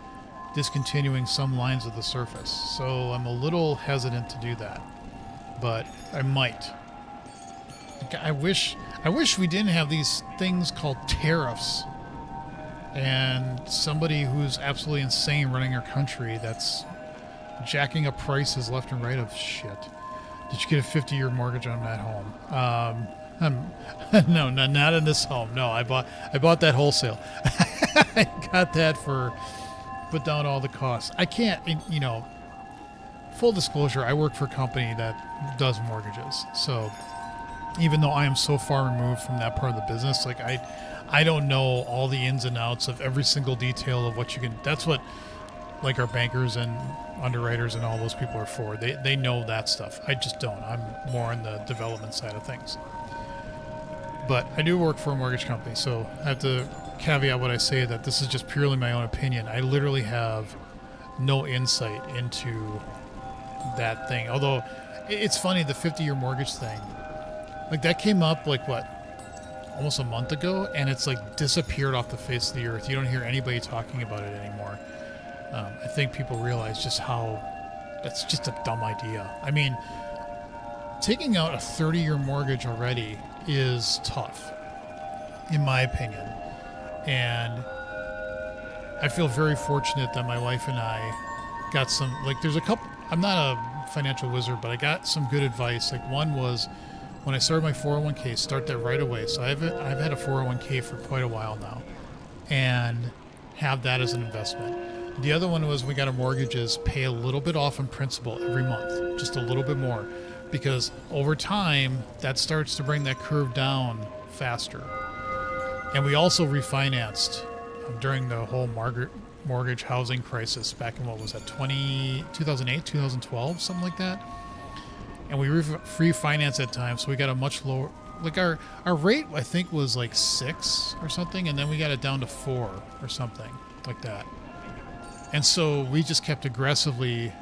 discontinuing some lines of the Surface, so I'm a little hesitant to do that, but I might. I wish we didn't have these things called tariffs and somebody who's absolutely insane running our country that's jacking up prices left and right of shit. Did you get a 50-year mortgage on that home? No, not in this home. No, I bought that wholesale. I got that for put down all the costs. I can't, you know, full disclosure, I work for a company that does mortgages. So even though I am so far removed from that part of the business, like I don't know all the ins and outs of every single detail of what you can. That's what like our bankers and underwriters and all those people are for. They know that stuff. I just don't. I'm more on the development side of things. But I do work for a mortgage company, so I have to caveat what I say that this is just purely my own opinion. I literally have no insight into that thing. Although it's funny, the 50-year mortgage thing, like that came up like what, almost a month ago, and it's like disappeared off the face of the earth. You don't hear anybody talking about it anymore. I think people realize just how that's just a dumb idea. I mean, taking out a 30-year mortgage already is tough, in my opinion. And I feel very fortunate that my wife and I got some, like, there's a couple, I'm not a financial wizard, but I got some good advice. Like, one was when I started my 401k, start that right away. So I've had a 401k for quite a while now, and have that as an investment. The other one was we got a mortgages, pay a little bit off in principal every month, just a little bit more, because over time that starts to bring that curve down faster. And we also refinanced during the whole mortgage housing crisis back in, what was that, 2008, 2012, something like that. And we refinanced that time, so we got a much lower, like our rate I think was like 6 or something, and then we got it down to 4 or something like that. And so we just kept aggressively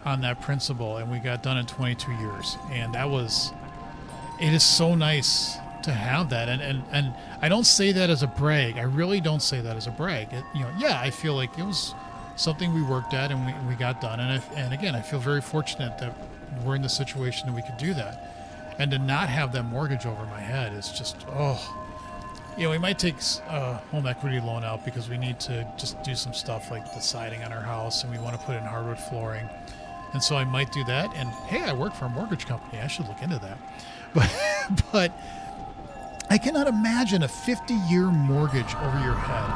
on that principle, and we got done in 22 years. And it is so nice to have that. And I don't say that as a brag. I really don't say that as a brag. I feel like it was something we worked at and we got done. And again, I feel very fortunate that we're in the situation that we could do that. And to not have that mortgage over my head is just, we might take a home equity loan out because we need to just do some stuff like the siding on our house, and we want to put in hardwood flooring. And so I might do that. And hey, I work for a mortgage company. I should look into that. But I cannot imagine a 50-year mortgage over your head.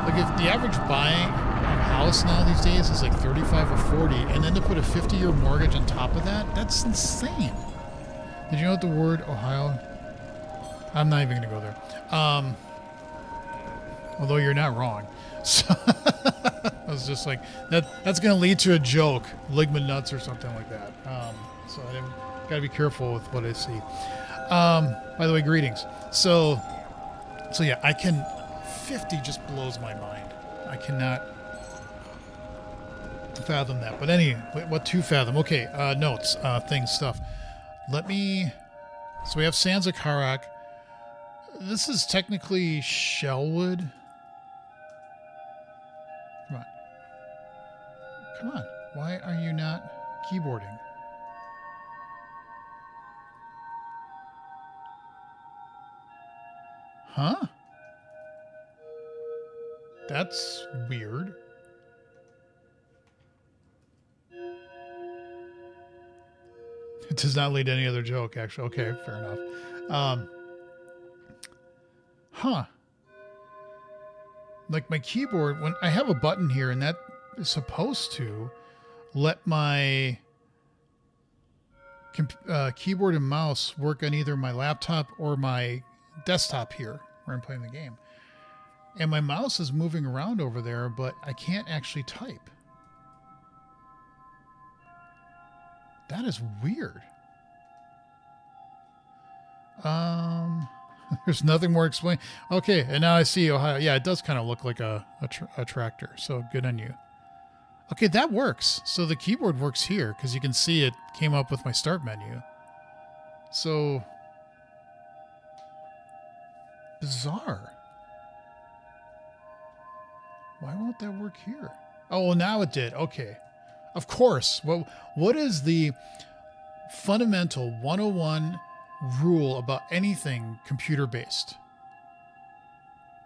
Like, if the average buying a house now these days is like 35 or 40, and then to put a 50-year mortgage on top of that, that's insane. Did you know what the word Ohio? I'm not even going to go there. Although you're not wrong. So I was just like, that's going to lead to a joke, ligament nuts or something like that. So I got to be careful with what I see. By the way, greetings. So yeah, 50 just blows my mind. I cannot fathom that. But what to fathom? Okay, notes, things, stuff. So we have Sanzakarak. This is technically Shellwood. Come on. Why are you not keyboarding? Huh? That's weird. It does not lead to any other joke, actually. Okay, fair enough. Like my keyboard, when I have a button here, and that is supposed to let my keyboard and mouse work on either my laptop or my desktop here where I'm playing the game. And my mouse is moving around over there, but I can't actually type. That is weird. There's nothing more explained. Okay, and now I see Ohio. Yeah, it does kind of look like a tractor, so good on you. Okay, that works. So the keyboard works here, because you can see it came up with my start menu. So, bizarre. Why won't that work here? Oh, well, now it did. Okay. Of course. Well, what is the fundamental 101 rule about anything computer-based?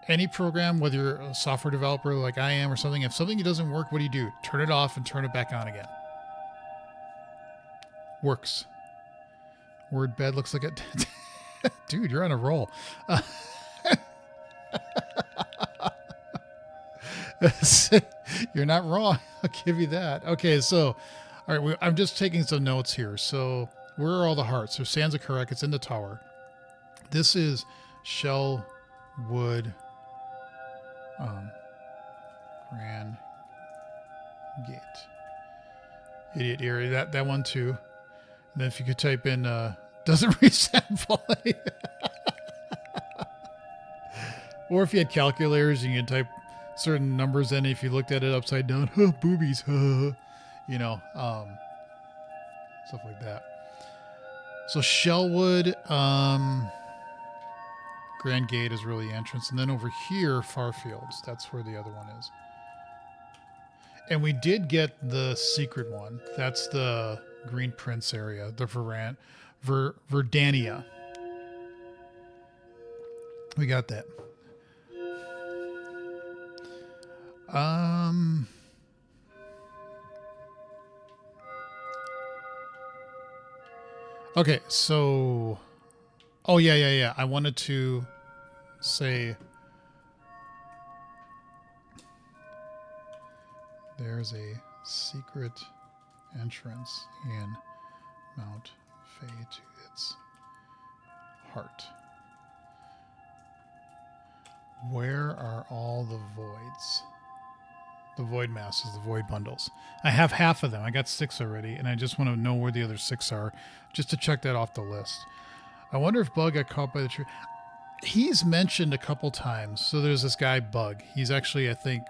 Any program, whether you're a software developer like I am or something, if something doesn't work, what do? Turn it off and turn it back on again. Works. Word bed looks like it. Dude, you're on a roll. You're not wrong. I'll give you that. Okay, so, all right, I'm just taking some notes here. So, where are all the hearts? So, Sanzakarak, it's in the tower. This is Shellwood Grand Gate. Idiot area. That one too. And then if you could type in doesn't resemble any. Or if you had calculators and you could type certain numbers in, if you looked at it upside down, boobies, you know, stuff like that. So Shellwood, Grand Gate is really the entrance. And then over here, Farfields. That's where the other one is. And we did get the secret one. That's the Green Prince area, the Verdania. We got that. Okay, so... Oh, yeah. I wanted to say... There's a secret entrance in Mount Fay to its heart. Where are all the voids? The void masses, the void bundles. I have half of them. I got 6 already, and I just want to know where the other 6 are, just to check that off the list. I wonder if Bug got caught by the tree. He's mentioned a couple times. So there's this guy, Bug. He's actually, I think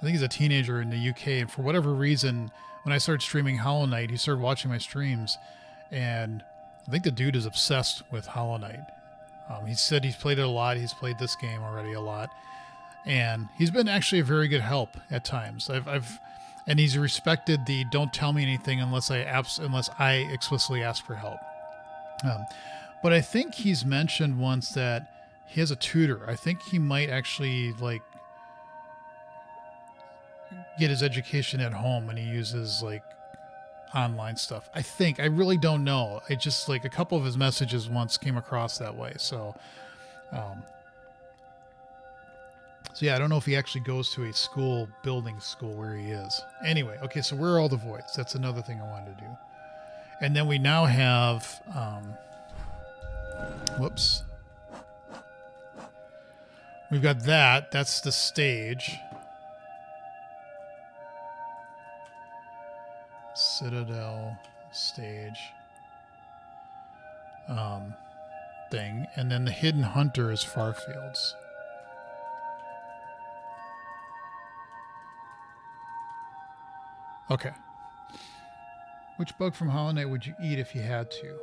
he's a teenager in the UK, and for whatever reason, when I started streaming Hollow Knight, he started watching my streams, and I think the dude is obsessed with Hollow Knight. He said he's played it a lot. He's played this game already a lot, and he's been actually a very good help at times. And he's respected the "don't tell me anything unless I explicitly ask for help." But I think he's mentioned once that he has a tutor. I think he might actually get his education at home, and he uses online stuff. I really don't know. It just a couple of his messages once came across that way. So yeah, I don't know if he actually goes to a building school where he is. Anyway, okay, so where are all the voids? That's another thing I wanted to do. And then we now have, whoops. We've got that. That's the stage. Citadel stage thing. And then the Hidden Hunter is Farfields. Okay. Which bug from Hollow Knight would you eat if you had to?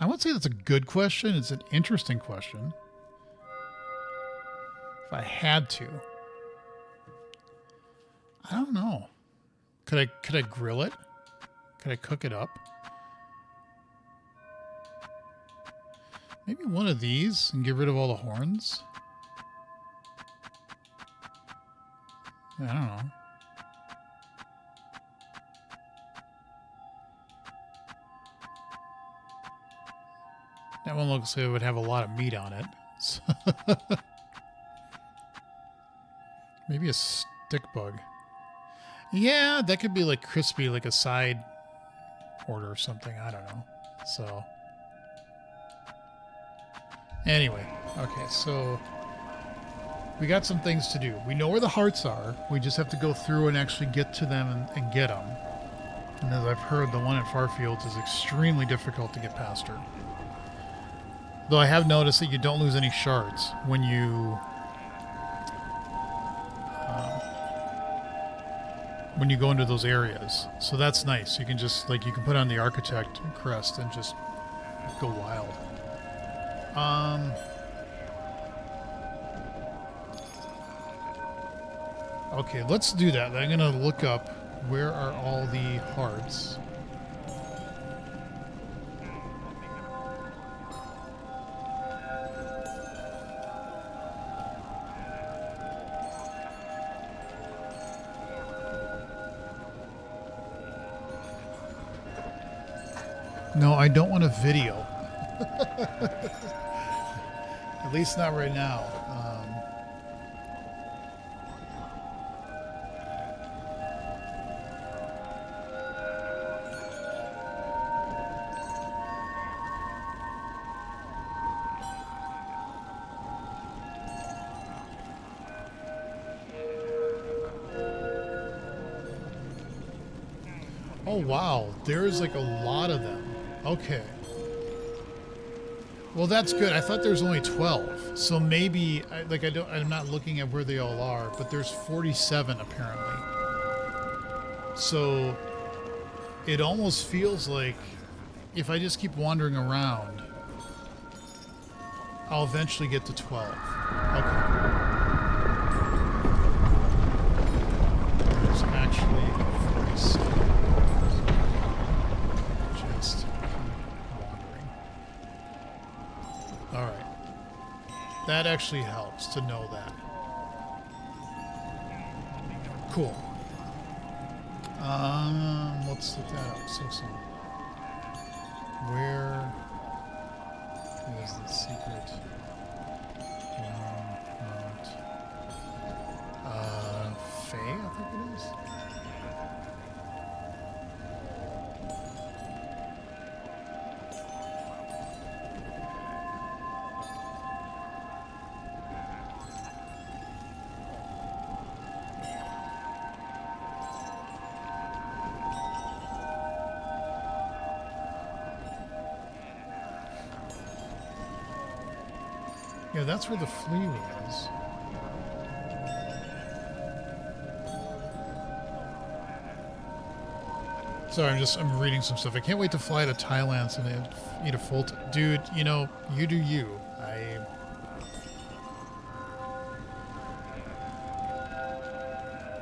I wouldn't say that's a good question. It's an interesting question. If I had to, I don't know. Could I grill it? Could I cook it up? Maybe one of these and get rid of all the horns? I don't know. That one looks like it would have a lot of meat on it. So maybe a stick bug. Yeah, that could be crispy, like a side order or something. I don't know. So anyway, okay, so we got some things to do. We know where the hearts are. We just have to go through and actually get to them and get them. And as I've heard, the one at Farfields is extremely difficult to get past her. Though I have noticed that you don't lose any shards when you go into those areas. So that's nice. You can just you can put on the Architect crest and just go wild. Okay, let's do that. I'm gonna look up where are all the hearts. No, I don't want a video. At least not right now. Oh, wow. There's like a lot of them. Okay. Well, that's good. I thought there was only 12. So maybe, I'm not looking at where they all are, but there's 47 apparently. So it almost feels like if I just keep wandering around, I'll eventually get to 12. Okay. There's actually 47. Just keep wandering. Alright. That actually helps to know that. Cool. Let's look that up. Silksong. Where is the secret? Faye, I think it is. Yeah, that's where the flea was. Sorry, I'm reading some stuff. I can't wait to fly to Thailand and eat a full dude, you know, you do you.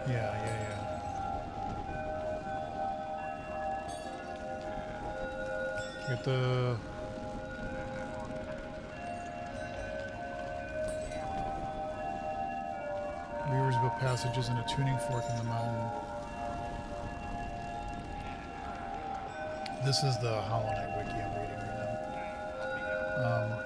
Yeah. Get the Weavers built passages and a tuning fork in the mountain. This is the Hollow Knight wiki I'm reading right now.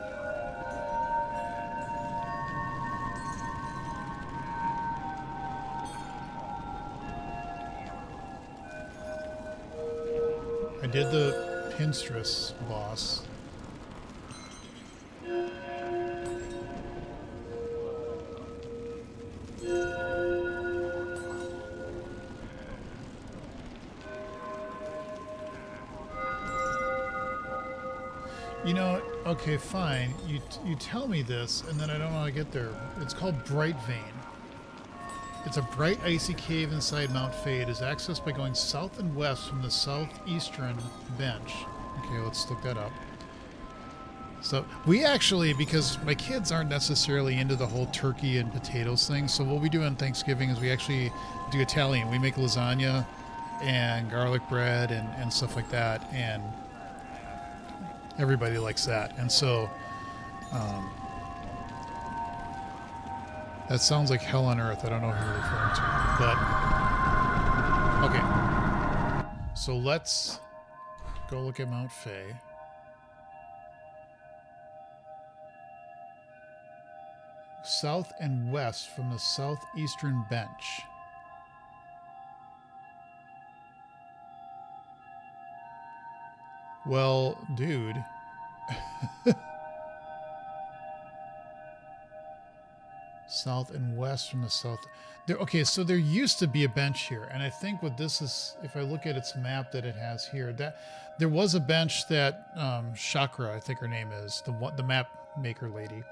I did the Pinstress boss. You know, okay, fine. You tell me this, and then I don't know how to get there. It's called Bright Vein. It's a bright, icy cave inside Mount Fade. It is accessed by going south and west from the southeastern bench. Okay, let's look that up. So we actually, because my kids aren't necessarily into the whole turkey and potatoes thing, so what we do on Thanksgiving is we actually do Italian. We make lasagna and garlic bread and stuff like that, and everybody likes that. And so that sounds like hell on earth. I don't know who you're referring to, but okay. So let's go look at Mount Fay. South and west from the southeastern bench. Well, dude. South and west from the south. Okay, so there used to be a bench here, and I think what this is, if I look at its map that it has here, that there was a bench that Chakra, I think her name is, the map maker lady,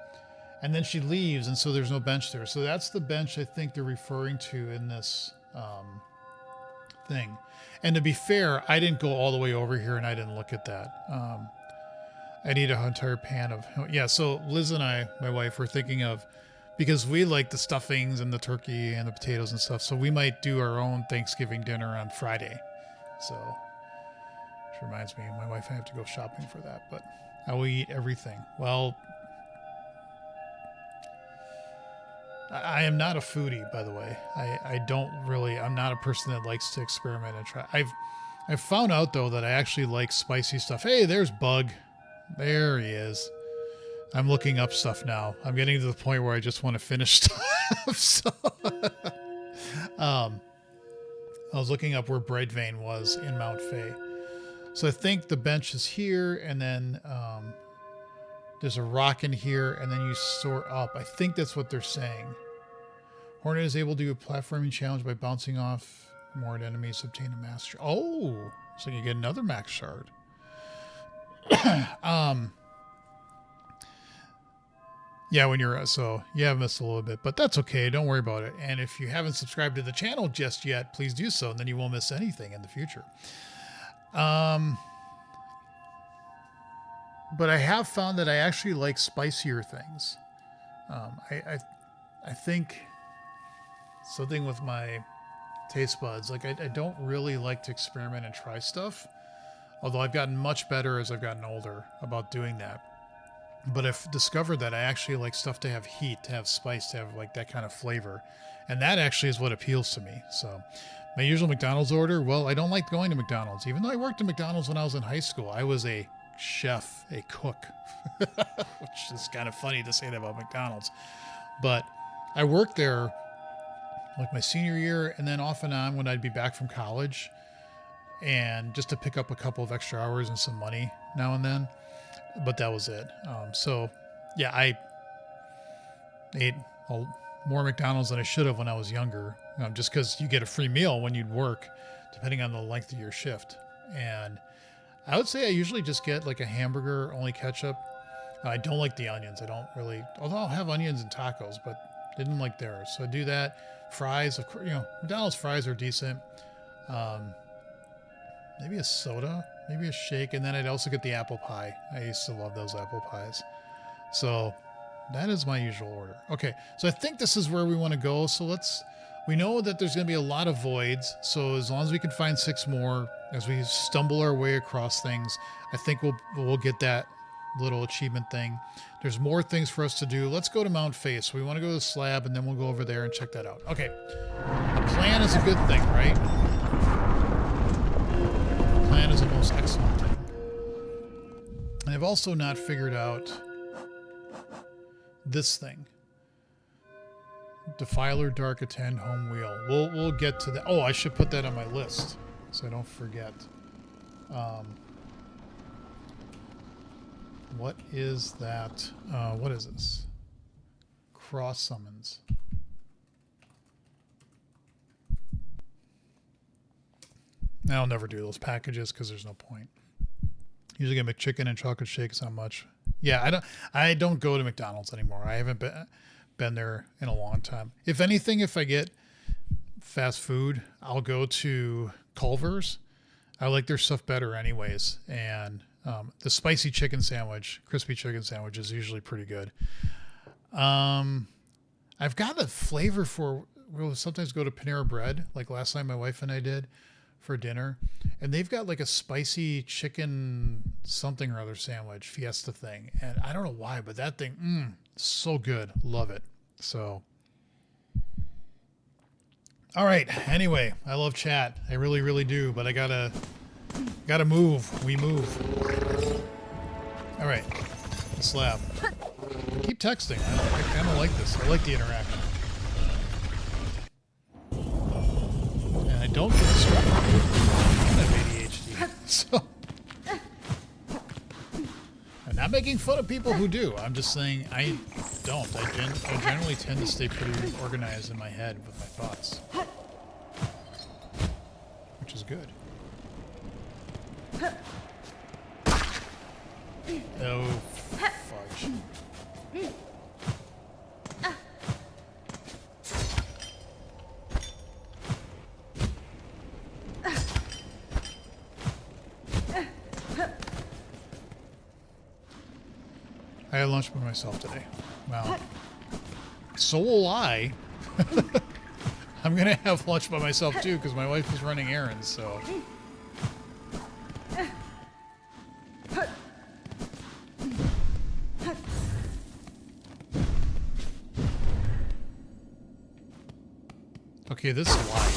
and then she leaves, and so there's no bench there. So that's the bench I think they're referring to in this thing. And to be fair, I didn't go all the way over here, and I didn't look at that. I need an entire pan of... Yeah, so Liz and I, my wife, were thinking of... Because we like the stuffings and the turkey and the potatoes and stuff, so we might do our own Thanksgiving dinner on Friday. So, which reminds me, my wife and I have to go shopping for that, but I will eat everything. Well, I am not a foodie, by the way. I'm not a person that likes to experiment and try. I've found out, though, that I actually like spicy stuff. Hey, there's Bug. There he is. I'm looking up stuff now. I'm getting to the point where I just want to finish stuff. So, I was looking up where Bright Vein was in Mount Fay. So I think the bench is here, and then there's a rock in here, and then you soar up. I think that's what they're saying. Hornet is able to do a platforming challenge by bouncing off More enemies obtain a master. Oh, so you get another max shard. Yeah, when you're so you have missed a little bit, but that's okay. Don't worry about it. And if you haven't subscribed to the channel just yet, please do so, and then you won't miss anything in the future. But I have found that I actually like spicier things. I think something with my taste buds, like I don't really like to experiment and try stuff. Although I've gotten much better as I've gotten older about doing that. But I've discovered that I actually like stuff to have heat, to have spice, to have like that kind of flavor. And that actually is what appeals to me. So my usual McDonald's order, well, I don't like going to McDonald's. Even though I worked at McDonald's when I was in high school, I was a chef, a cook, which is kind of funny to say that about McDonald's. But I worked there like my senior year and then off and on when I'd be back from college, and just to pick up a couple of extra hours and some money now and then. But that was it. So, yeah, I ate more McDonald's than I should have when I was younger, just because you get a free meal when you'd work, depending on the length of your shift. And I would say I usually just get like a hamburger, only ketchup. I don't like the onions. I don't really, although I'll have onions in tacos, but didn't like theirs. So I do that. Fries, of course, McDonald's fries are decent. Maybe a soda, maybe a shake, and then I'd also get the apple pie. I used to love those apple pies. So that is my usual order. Okay, so I think this is where we want to go. So we know that there's going to be a lot of voids. So as long as we can find 6 more, as we stumble our way across things, I think we'll get that little achievement thing. There's more things for us to do. Let's go to Mount Face. We want to go to the slab, and then we'll go over there and check that out. Okay, a plan is a good thing, right? Plan is the most excellent thing. And I've also not figured out this thing. Defiler Dark Attend Home Wheel. We'll get to that. Oh, I should put that on my list so I don't forget. What is that? What is this? Cross summons. I'll never do those packages because there's no point. Usually get McChicken and chocolate shakes. Not much. Yeah, I don't go to McDonald's anymore. I haven't been there in a long time. If anything, if I get fast food, I'll go to Culver's. I like their stuff better anyways. And the spicy chicken sandwich, crispy chicken sandwich is usually pretty good. I've got a flavor for, we'll sometimes go to Panera Bread, like last time my wife and I did for dinner, and they've got like a spicy chicken something or other sandwich, fiesta thing. And I don't know why, but that thing, so good. Love it. So, all right. Anyway, I love chat. I really, really do, but I gotta move. We move. All right. The slab. Keep texting. I kind of like this. I like the interaction. And I don't get distracted. I have ADHD. So I'm not making fun of people who do. I'm just saying I don't. I generally tend to stay pretty organized in my head with my thoughts. Which is good. Oh, fudge. I had lunch by myself today. Well, so will I. I'm going to have lunch by myself too because my wife is running errands, so. Okay, this is why.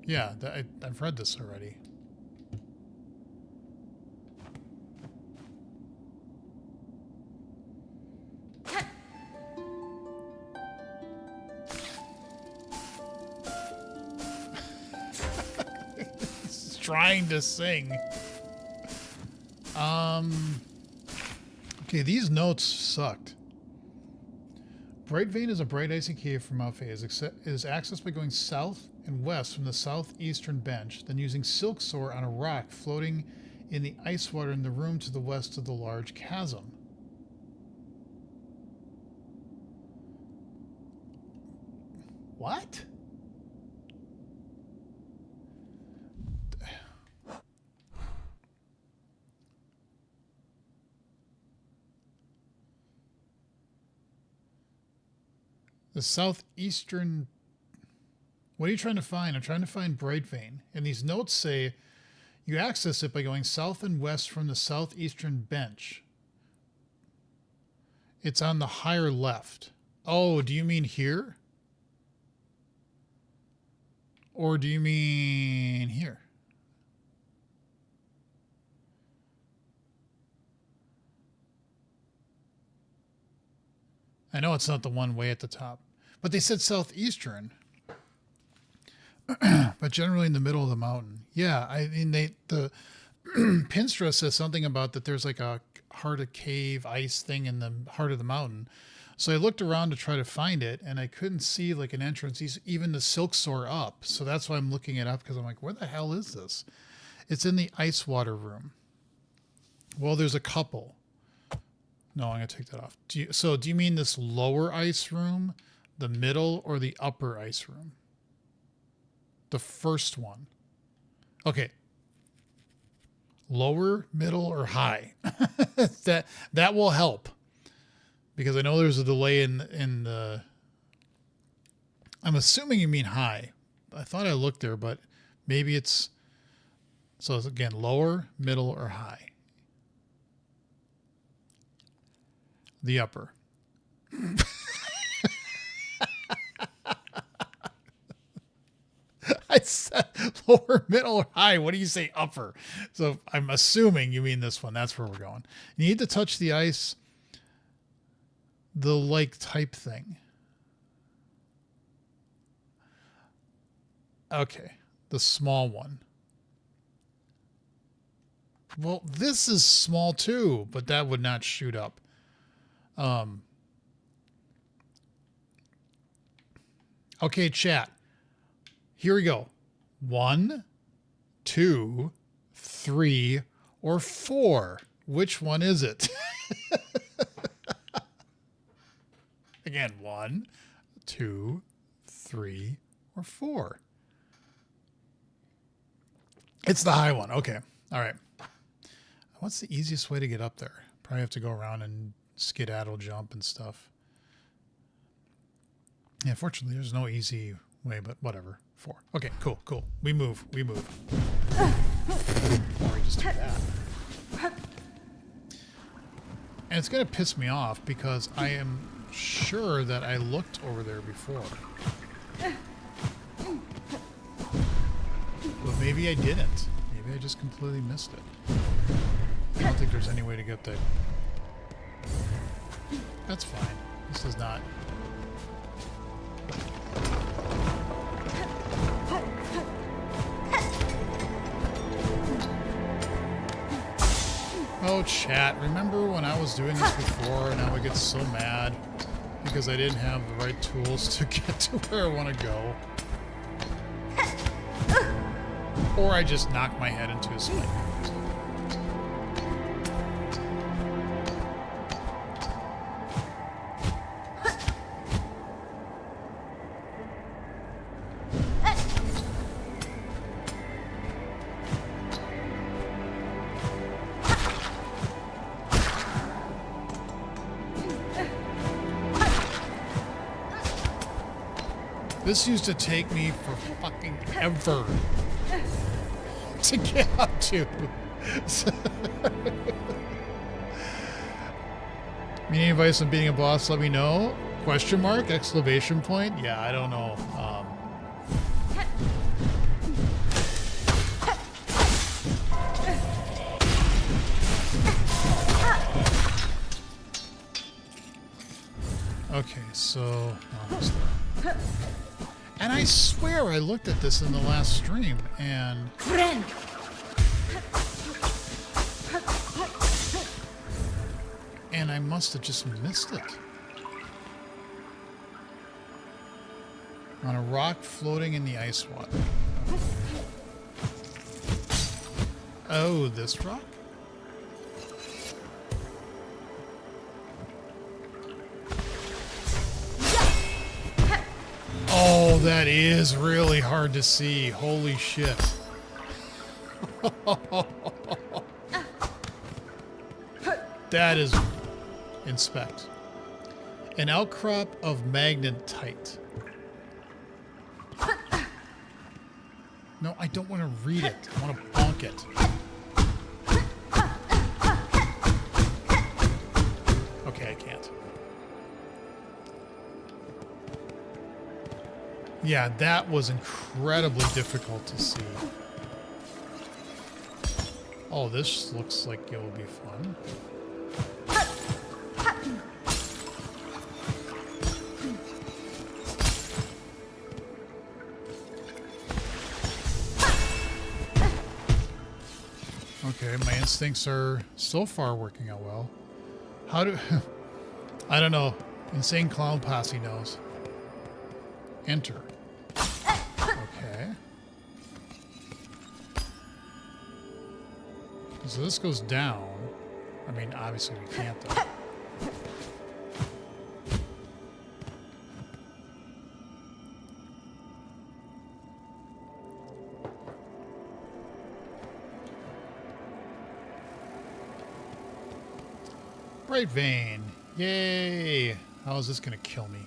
Yeah, I've read this already. It's trying to sing. Okay, these notes sucked. Bright Vein is a bright icy cave from Mount Fay. It is accessed by going south and west from the southeastern bench, then using Silksong on a rock floating in the ice water in the room to the west of the large chasm. What? The southeastern... What are you trying to find? I'm trying to find Bright Vein. And these notes say you access it by going south and west from the southeastern bench. It's on the higher left. Oh, do you mean here? Or do you mean here? I know it's not the one way at the top, but they said southeastern, but generally in the middle of the mountain. Yeah, I mean, the Pinstra says something about that there's like a heart of cave ice thing in the heart of the mountain. So I looked around to try to find it, and I couldn't see like an entrance, even the Silksong up. So that's why I'm looking it up, because I'm like, where the hell is this? It's in the ice water room. Well, there's a couple. No, I'm going to take that off. Do you mean this lower ice room, the middle, or the upper ice room? The first one. Okay. Lower, middle, or high? that will help. Because I know there's a delay in the... I'm assuming you mean high. I thought I looked there, but maybe it's... So again, lower, middle, or high. The upper. I said lower, middle, or high. What do you say upper? So I'm assuming you mean this one. That's where we're going. You need to touch the ice, the like type thing. Okay. The small one. Well, this is small too, but that would not shoot up. Okay, chat. Here we go. 1, 2, 3, or 4. Which one is it? Again, 1, 2, 3, or 4. It's the high one. Okay. All right. What's the easiest way to get up there? Probably have to go around and skedaddle jump and stuff. Yeah, fortunately, there's no easy way, but whatever. 4. Okay, cool. We move. Or we just do that. And it's going to piss me off because I am sure that I looked over there before. But maybe I didn't. Maybe I just completely missed it. I don't think there's any way to get there. That's fine. This is not... Oh, chat. Remember when I was doing this before and I would get so mad because I didn't have the right tools to get to where I want to go? Or I just knocked my head into a spike. This used to take me for fucking ever to get up to. Need any advice on beating a boss? Let me know. Question mark? Exclamation point? Yeah, I don't know. Okay, so almost there. And I swear I looked at this in the last stream, and... And I must have just missed it. On a rock floating in the ice water. Oh, this rock? Oh, that is really hard to see. Holy shit. That is... Inspect. An outcrop of magnetite. No, I don't want to read it. I want to bonk it. Okay, I can't. Yeah, that was incredibly difficult to see. Oh, this looks like it will be fun. Okay, my instincts are so far working out well. How do... I don't know. Insane Clown Posse knows. Enter. Okay. So this goes down. I mean, obviously we can't though. Bright vein. Yay! How is this gonna kill me?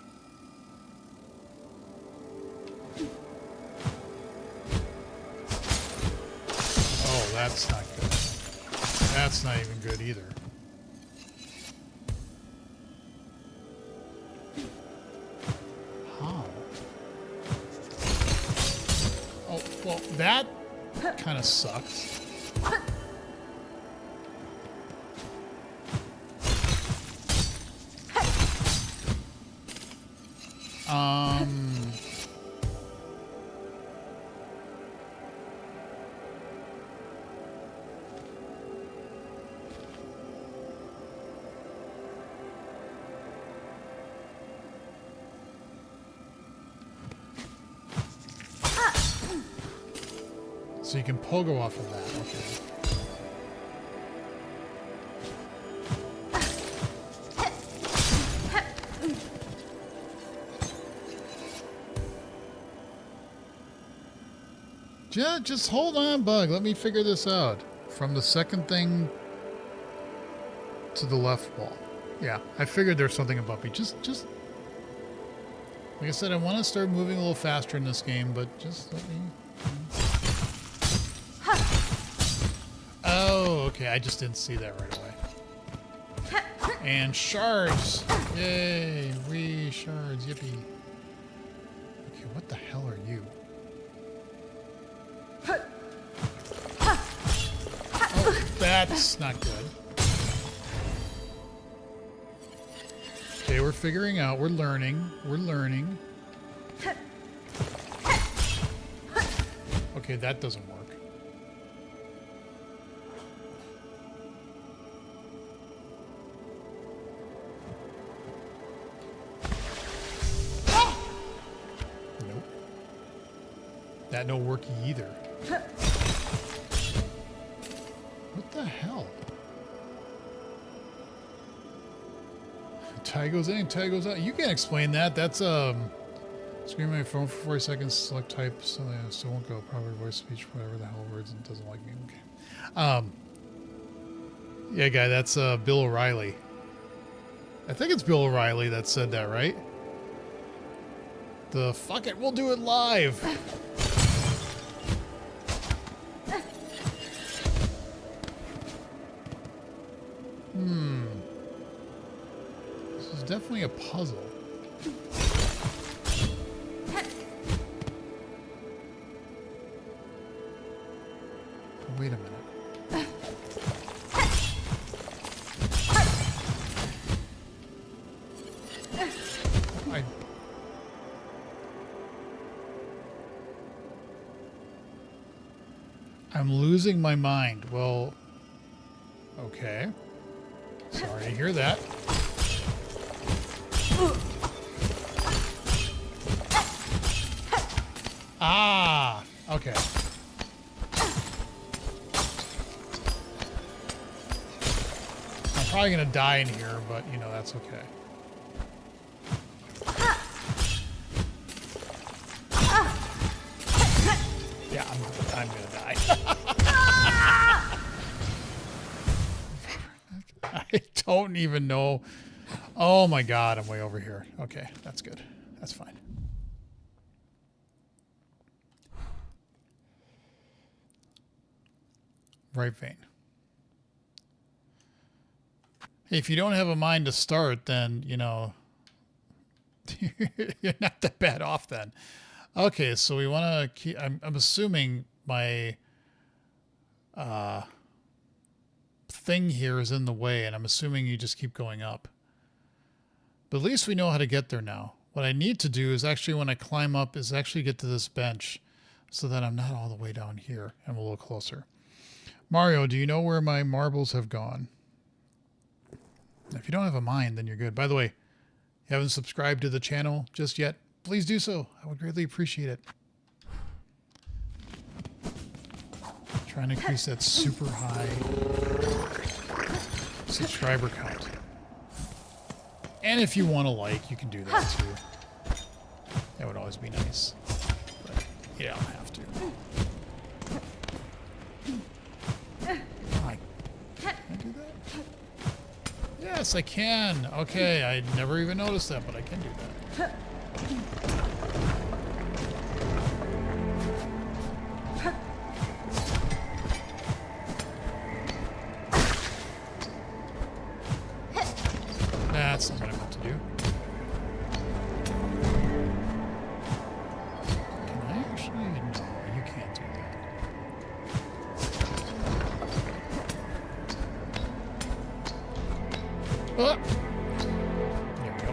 Oh, that's not good. That's not even good either. How? Oh, well, that kind of sucks. So you can pogo off of that, okay. Just hold on, Bug. Let me figure this out. From the second thing to the left wall. Yeah, I figured there's something above me. Just like I said, I want to start moving a little faster in this game, but just let me... Oh, okay. I just didn't see that right away. And shards. Yay. Wee shards. Yippee. Okay, what the hell are you? Oh, that's not good. Okay, we're figuring out. We're learning. We're learning. Okay, that doesn't work. Nope. That no worky either. What the hell? Tie goes in, tie goes out. You can't explain that. That's scream my phone for 40 seconds, select type, something I still won't go. Probably voice, speech, whatever the hell words, and doesn't like me. Okay. Yeah, guy, that's Bill O'Reilly. I think it's Bill O'Reilly that said that, right? The fuck it, we'll do it live. This is definitely a puzzle. Wait a minute. I'm losing my mind. Well, okay. Sorry to hear that. Ah, okay. I'm probably gonna die in here, but you know, that's okay. Yeah, I'm gonna die. I don't even know. Oh my god, I'm way over here. Okay, that's good. That's fine. Right vein. Hey, if you don't have a mind to start, then, you know, you're not that bad off then. Okay, so we want to keep... I'm assuming my thing here is in the way, and I'm assuming you just keep going up. But at least we know how to get there now. What I need to do is actually, when I climb up, is actually get to this bench so that I'm not all the way down here and I'm a little closer. Mario, do you know where my marbles have gone? If you don't have a mind, then you're good. By the way, you haven't subscribed to the channel just yet, please do so. I would greatly appreciate it. Trying to increase that super high subscriber count. And if you want to like, you can do that too. That would always be nice. But you don't have to. Can I do that? Yes, I can. Okay, I never even noticed that, but I can do that. That's not what I meant to do. Can I actually? No, you can't do that. Oh! There we go.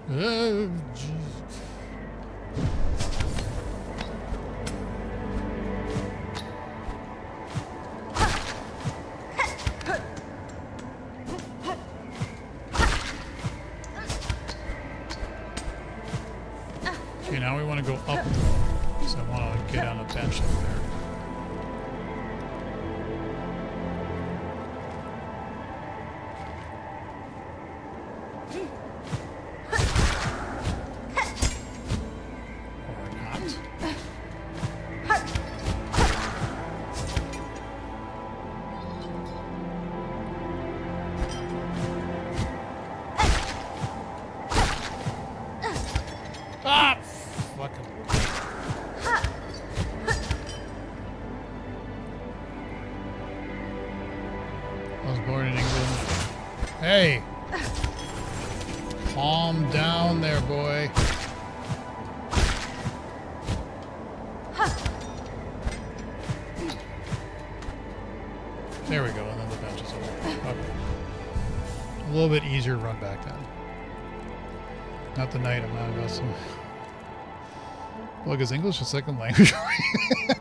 Oh, jeez. Okay, now we want to go up, so I want to get on a bench up there. Ah! Fucking. I was born in England. Hey! Calm down there, boy. There we go, and then the bench is over. Okay. A little bit easier to run back then. Not the night, I'm not investing. Look, is English a second language?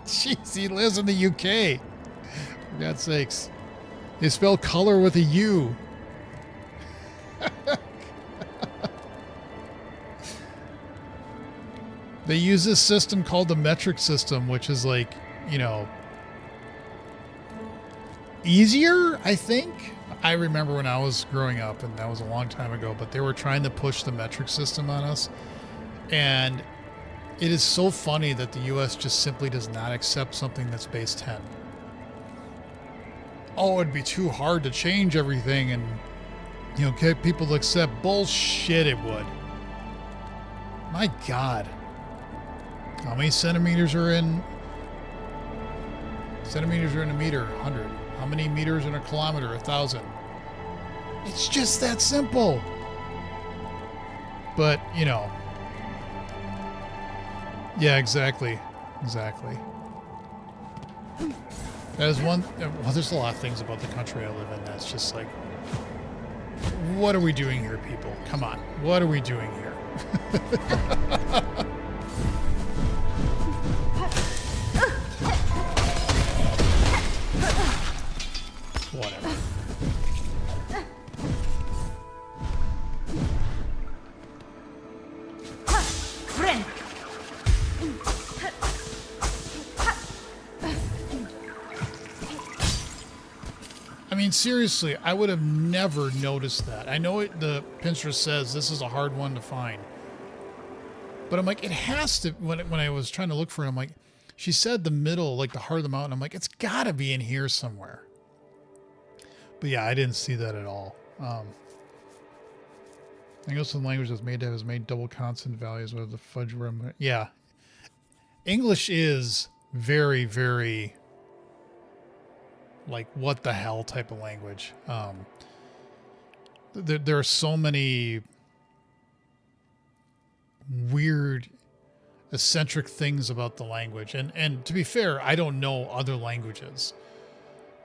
Jeez, he lives in the UK. For God's sakes. They spell color with a U. They use this system called the metric system, which is like, you know, easier, I think. I remember when I was growing up, and that was a long time ago, but they were trying to push the metric system on us. And it is so funny that the US just simply does not accept something that's base 10. Oh, it'd be too hard to change everything and, you know, get people to accept. Bullshit, it would. My God. How many centimeters are in? Centimeters are in a meter, 100. How many meters in a kilometer? 1,000. It's just that simple. But, you know. Yeah, exactly. Exactly. That is one. Well, there's a lot of things about the country I live in that's just like, what are we doing here, people? Come on. What are we doing here? Whatever. mean, seriously, I would have never noticed that. I know the Pinterest says this is a hard one to find. But I'm like, it has to, when I was trying to look for it, I'm like, she said the middle, like the heart of the mountain. I'm like, it's got to be in here somewhere. But yeah, I didn't see that at all. I guess the language that's made to have made double consonant values with the fudge rim. Yeah. English is very, very like what the hell type of language. There are so many weird, eccentric things about the language. And to be fair, I don't know other languages.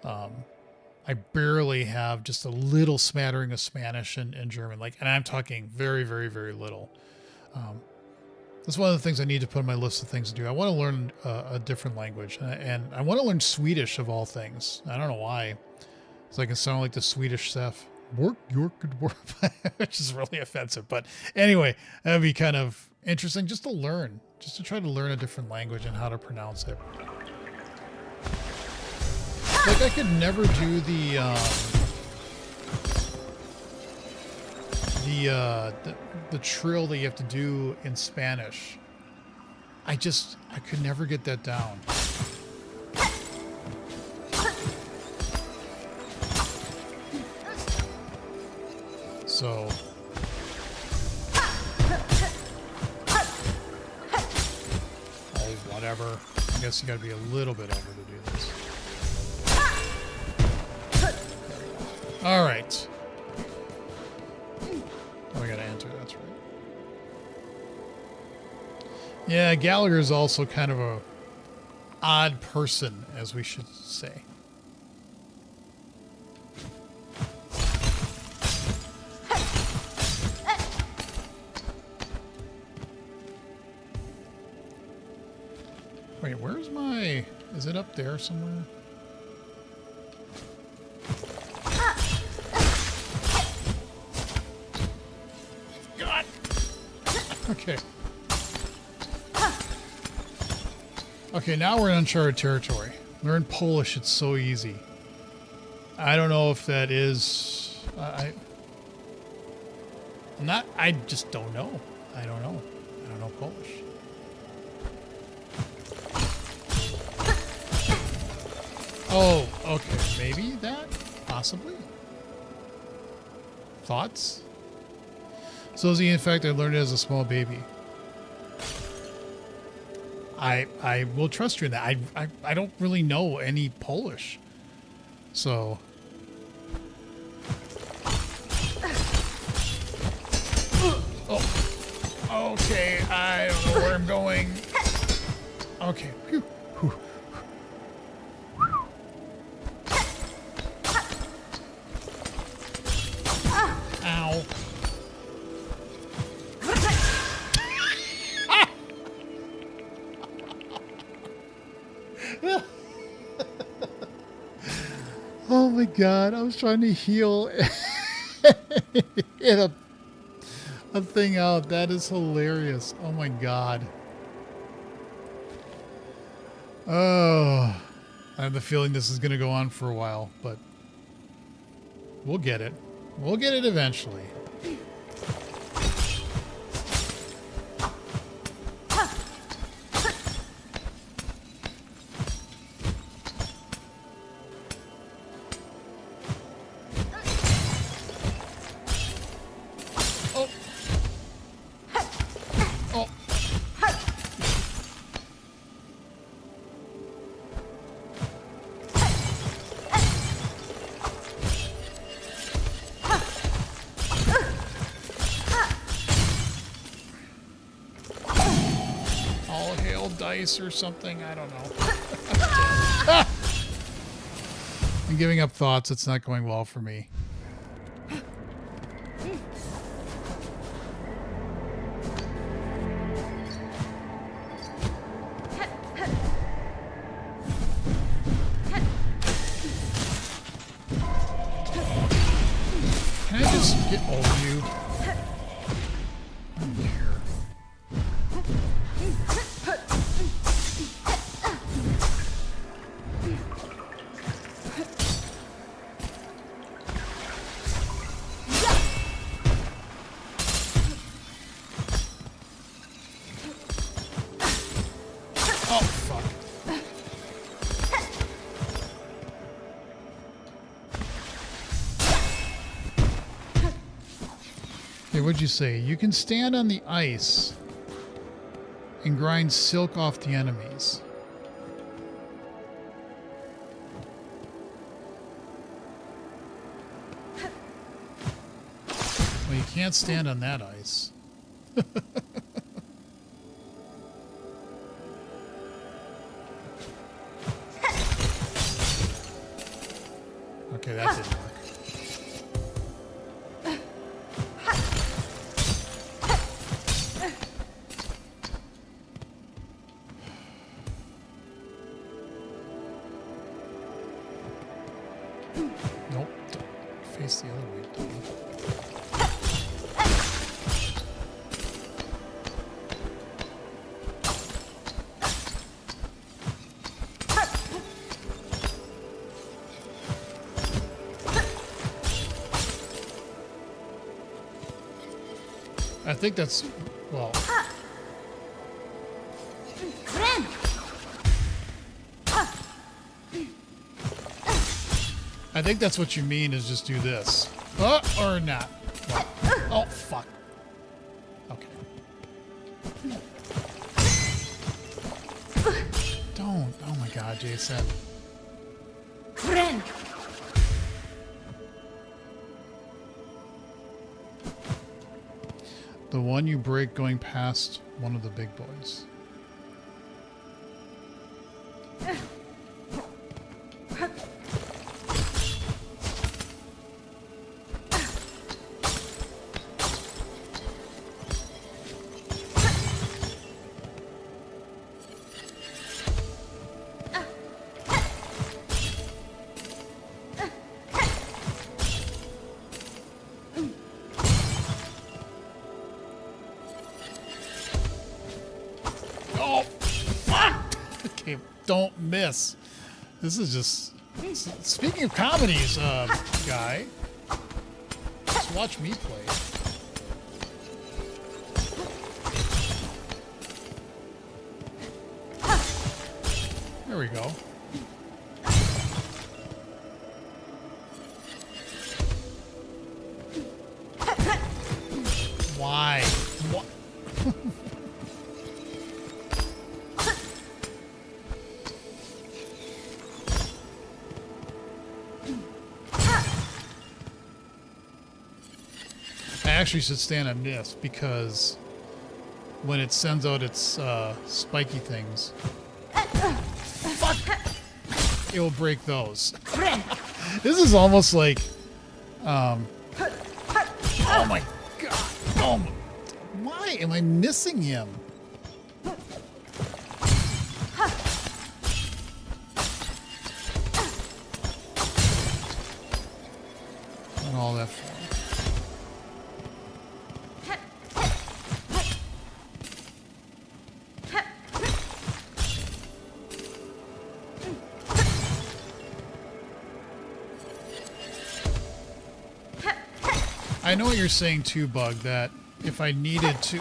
I barely have just a little smattering of Spanish and German, and I'm talking very, very, very little. That's one of the things I need to put on my list of things to do. I want to learn a different language, and I want to learn Swedish of all things. I don't know why. So I can sound like the Swedish chef, which is really offensive. But anyway, that'd be kind of interesting just to learn, just to try to learn a different language and how to pronounce it. Like I could never do the trill that you have to do in Spanish. I could never get that down. So oh, whatever. I guess you gotta be a little bit over to do this. All right. Oh, I gotta enter. That's right. Yeah, Gallagher is also kind of a odd person, as we should say. Wait, where's my... Is it up there somewhere? God! Okay. Okay, now we're in uncharted territory. Learn Polish, it's so easy. I don't know if that is... I just don't know. I don't know. I don't know Polish. Oh, okay. Maybe that? Possibly? Thoughts? So, in fact, I learned it as a small baby. I will trust you in that. I don't really know any Polish. So... Oh. Okay, I don't know where I'm going. Okay. Whew. Whew. Ow. Oh my God, I was trying to heal hit a thing out. That is hilarious. Oh my God. Oh, I have the feeling this is going to go on for a while, but we'll get it. We'll get it eventually. Oh. Oh. All hail dice or something. I don't know. I'm giving up thoughts. It's not going well for me. Can I just get all of you? I don't care. Okay, what'd you say? You can stand on the ice and grind silk off the enemies. Well, you can't stand on that ice. Okay, that didn't work. Nope. Face the other way, dummy. I think that's, well, I think that's what you mean is just do this. Or not. What? Oh, fuck. Okay. Don't. Oh my god, Jason. The one you break going past one of the big boys. Oh, fuck! Okay, don't miss. This is just... Speaking of comedies, guy, just watch me play. There we go. Why? What? I actually should stand on this because when it sends out its spiky things, fuck, it will break those. This is almost like, oh my god, oh my, why am I missing him? Not all that far. I know what you're saying too, Bug, that if I needed to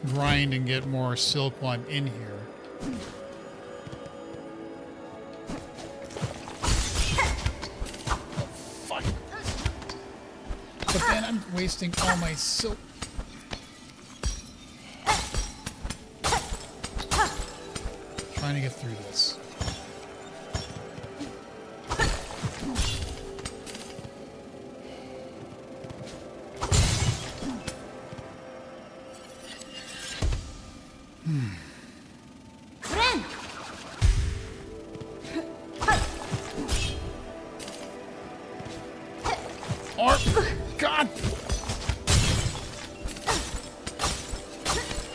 grind and get more silk while I'm in here. Fuck. But then I'm wasting all my silk. Trying to get through this. Or, God!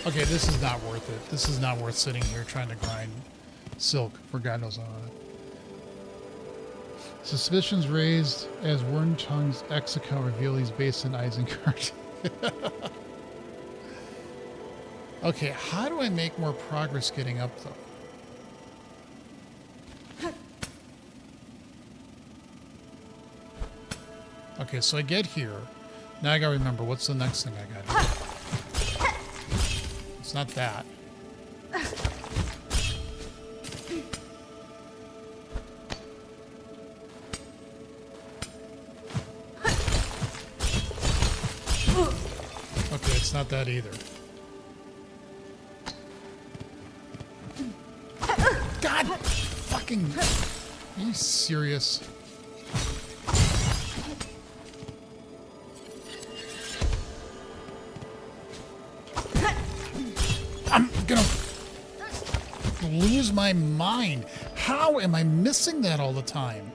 Okay, this is not worth it. This is not worth sitting here trying to grind silk for God knows how. Suspicions raised as Wernchung's X account reveal he's based in Isengard. Okay, how do I make more progress getting up, though? Okay, so I get here. Now I gotta remember, what's the next thing I gotta do? It's not that. not that either. God fucking... Are you serious? I'm gonna lose my mind. How am I missing that all the time?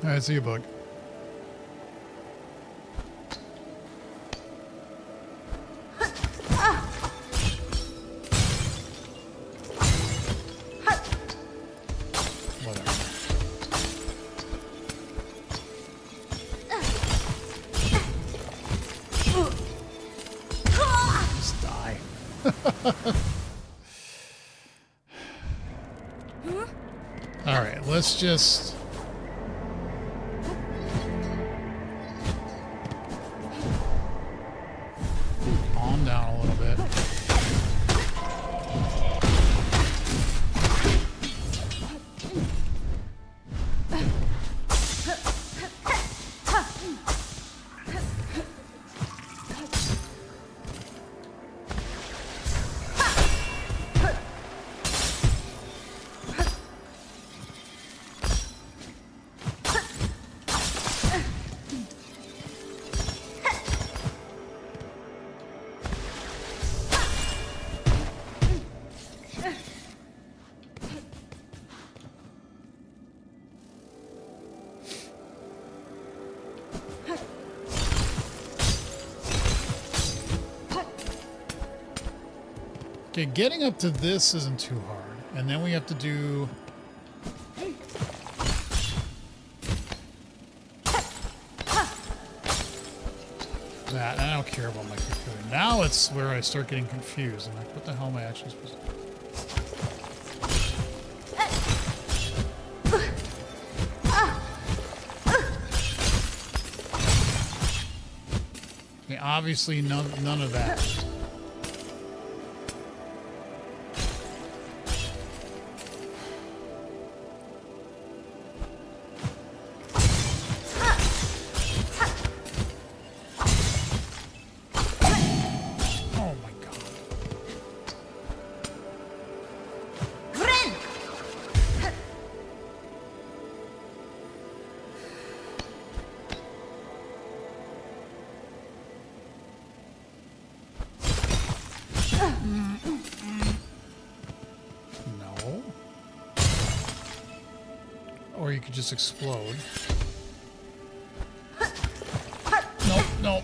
I see a bug. Whatever. Just die. All right, let's just... calm down a little bit. Okay, getting up to this isn't too hard. And then we have to do... that. I don't care about my computer. Now it's where I start getting confused. I'm like, what the hell am I actually supposed to do? Okay, obviously none of that. No. Or you could just explode. Nope, nope.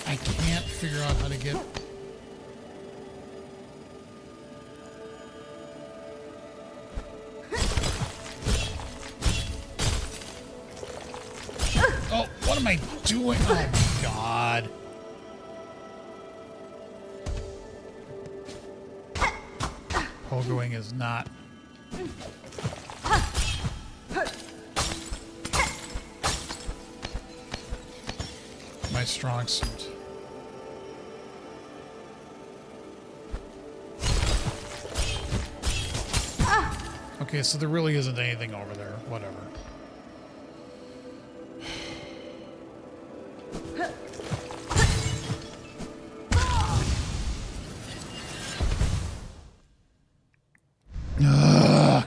I can't figure out how to get... Oh, what am I doing? Oh, my God. Pogoing is not... my strong suit. Okay, so there really isn't anything over there. Whatever. Ugh.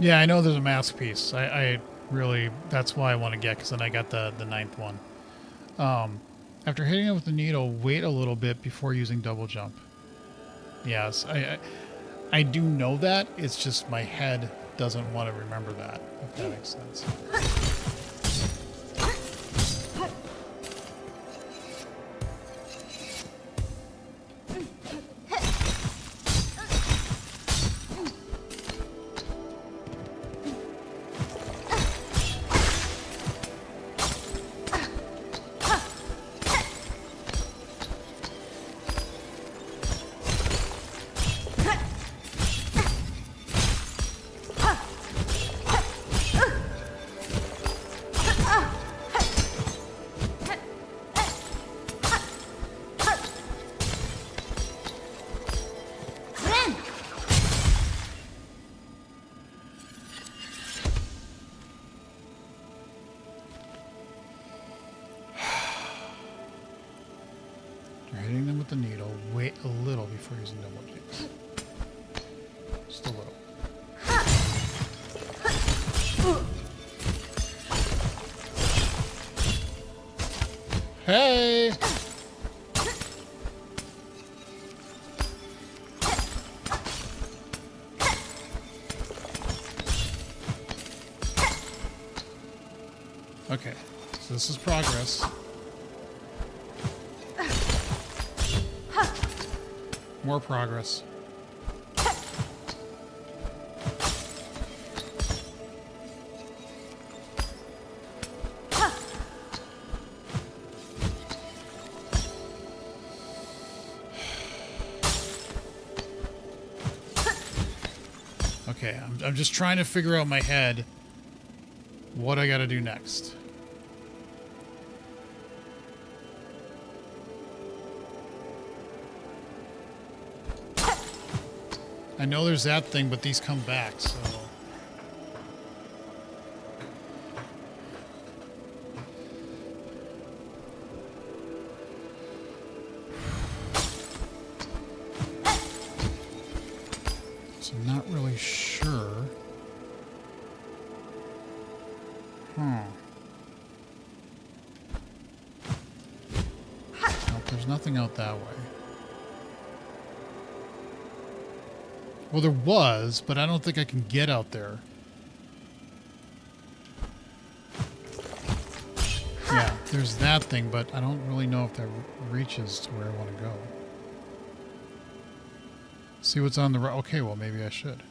Yeah, I know there's a mask piece. I really, that's why I want to get, because then I got the ninth one. After hitting it with the needle, wait a little bit before using double jump. Yes, I do know that. It's just my head doesn't want to remember that, if that makes sense. Hitting them with the needle, wait a little before using double jumps. Just a little. Hey! Okay, so this is progress. More progress. Okay, I'm just trying to figure out in my head what I gotta do next. I know there's that thing, but these come back, so... So I'm not really sure. Nope, there's nothing out that way. Well, there was, but I don't think I can get out there. Yeah, there's that thing, but I don't really know if that reaches to where I want to go. See what's on the right. Okay, well, maybe I should.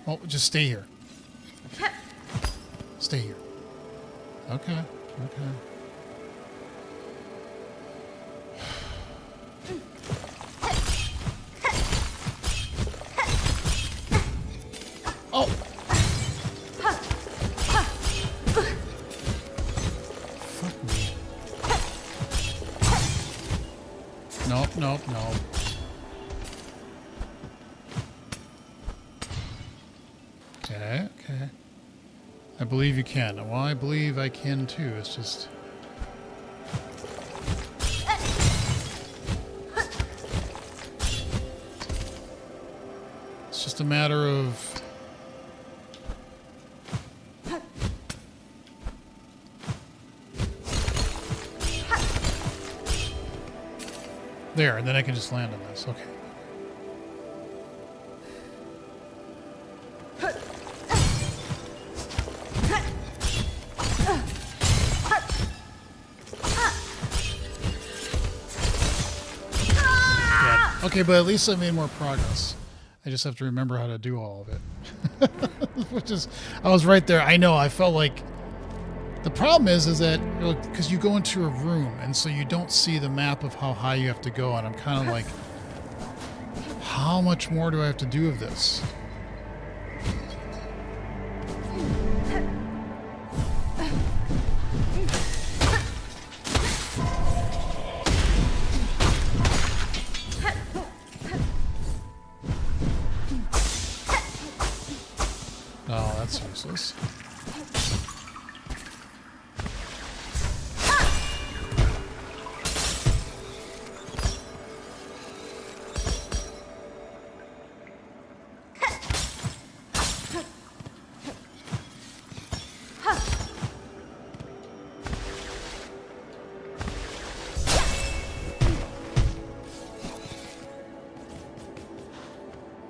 Oh, just stay here. Stay here. Okay, okay. Oh! Fuck me. Nope, nope, nope. Okay, okay. I believe you can. Well, I believe I can too. It's just... It's just a matter of... There, and then I can just land on this. Okay. Okay, but at least I made more progress. I just have to remember how to do all of it. Which is, I was right there. I know, I felt like... The problem is that, because you go into a room, and so you don't see the map of how high you have to go, and I'm kind of like, how much more do I have to do of this? Oh, that's useless.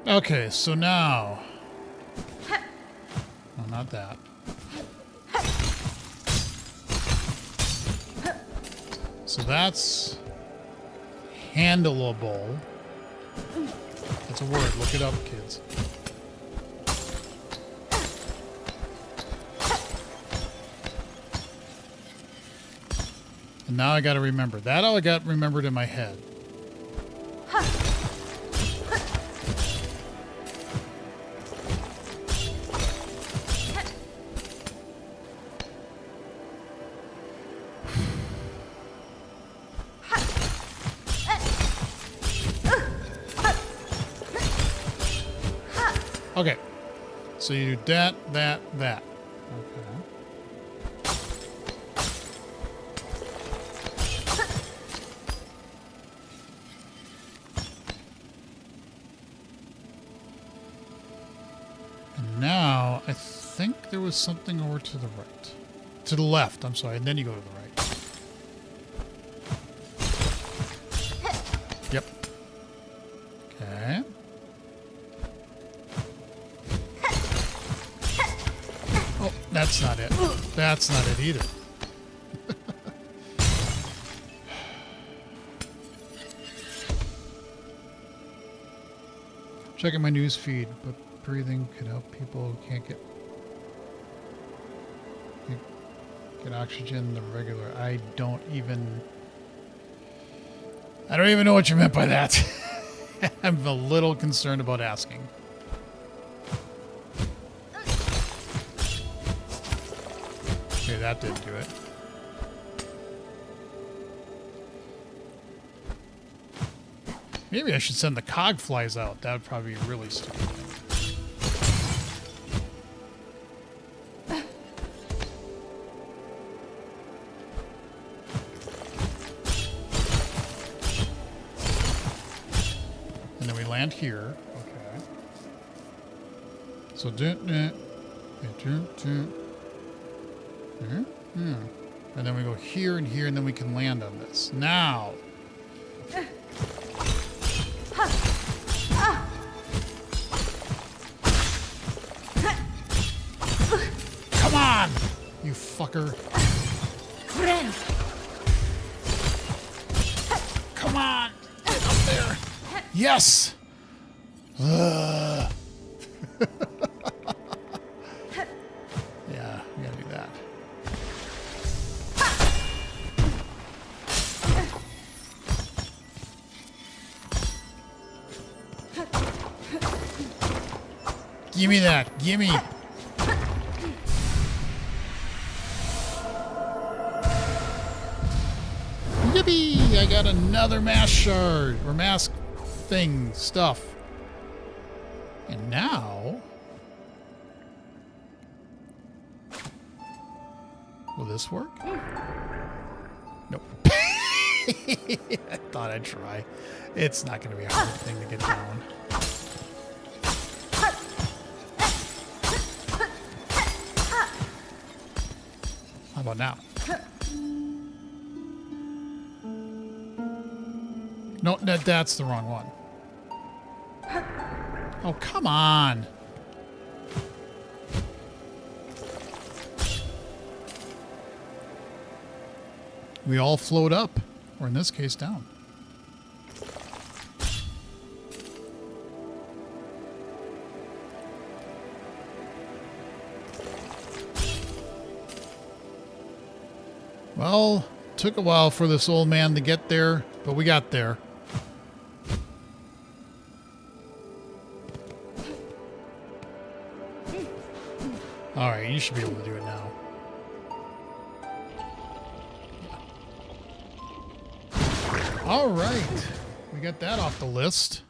Okay, so now... No, not that. So that's... handleable. That's a word. Look it up, kids. And now I got to remember. That all I got remembered in my head. Okay. So you do that, that. Okay. And now, I think there was something over to the right. To the left, I'm sorry, and then you go to the right. Yep. Okay. Oh, that's not it. That's not it either. Checking my news feed, but breathing could help people who can't get oxygen the regular. I don't even know what you meant by that. I'm a little concerned about asking. Okay, that didn't do it. Maybe I should send the cog flies out. That would probably be a really stupid thing. And then we land here. Okay. So and then we go here and here, and then we can land on this. Now. Come on, you fucker. Come on, get up there. Yes. Yeah, we gotta do that. Give me that. Give me. Yippee! I got another mask shard. Or mask thing. Stuff. And now... will this work? Nope. I thought I'd try. It's not going to be a hard thing to get down. How about now? No, that's the wrong one. Oh, come on. We all float up, or in this case, down. Well, took a while for this old man to get there, but we got there. All right, you should be able to do it now. All right, we got that off the list.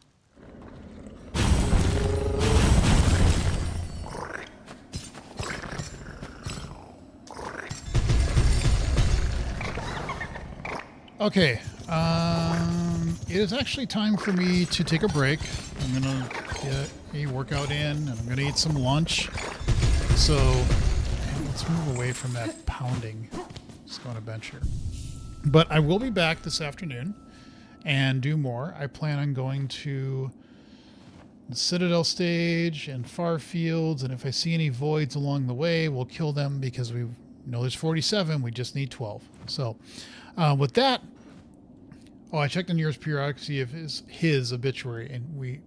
Okay, it is actually time for me to take a break. I'm gonna get a workout in, and I'm gonna eat some lunch. So let's move away from that pounding. Let's go on a bench here. But I will be back this afternoon and do more. I plan on going to the Citadel stage and far fields. And if I see any voids along the way, we'll kill them because we know there's 47. We just need 12. So with that, oh, I checked the nearest periodic to see if his obituary, and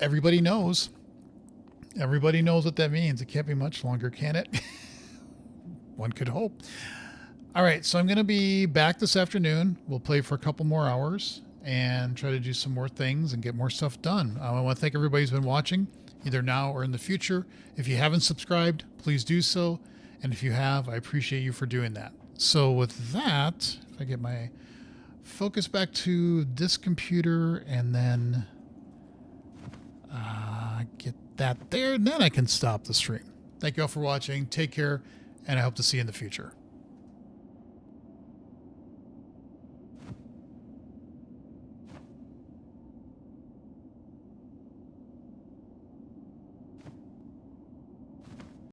everybody knows. Everybody knows what that means. It can't be much longer, can it? One could hope. All right, so I'm going to be back this afternoon. We'll play for a couple more hours and try to do some more things and get more stuff done. I want to thank everybody who's been watching, either now or in the future. If you haven't subscribed, please do so. And if you have, I appreciate you for doing that. So with that, if I get my focus back to this computer and then get that there, and then I can stop the stream. Thank you all for watching. Take care, and I hope to see you in the future.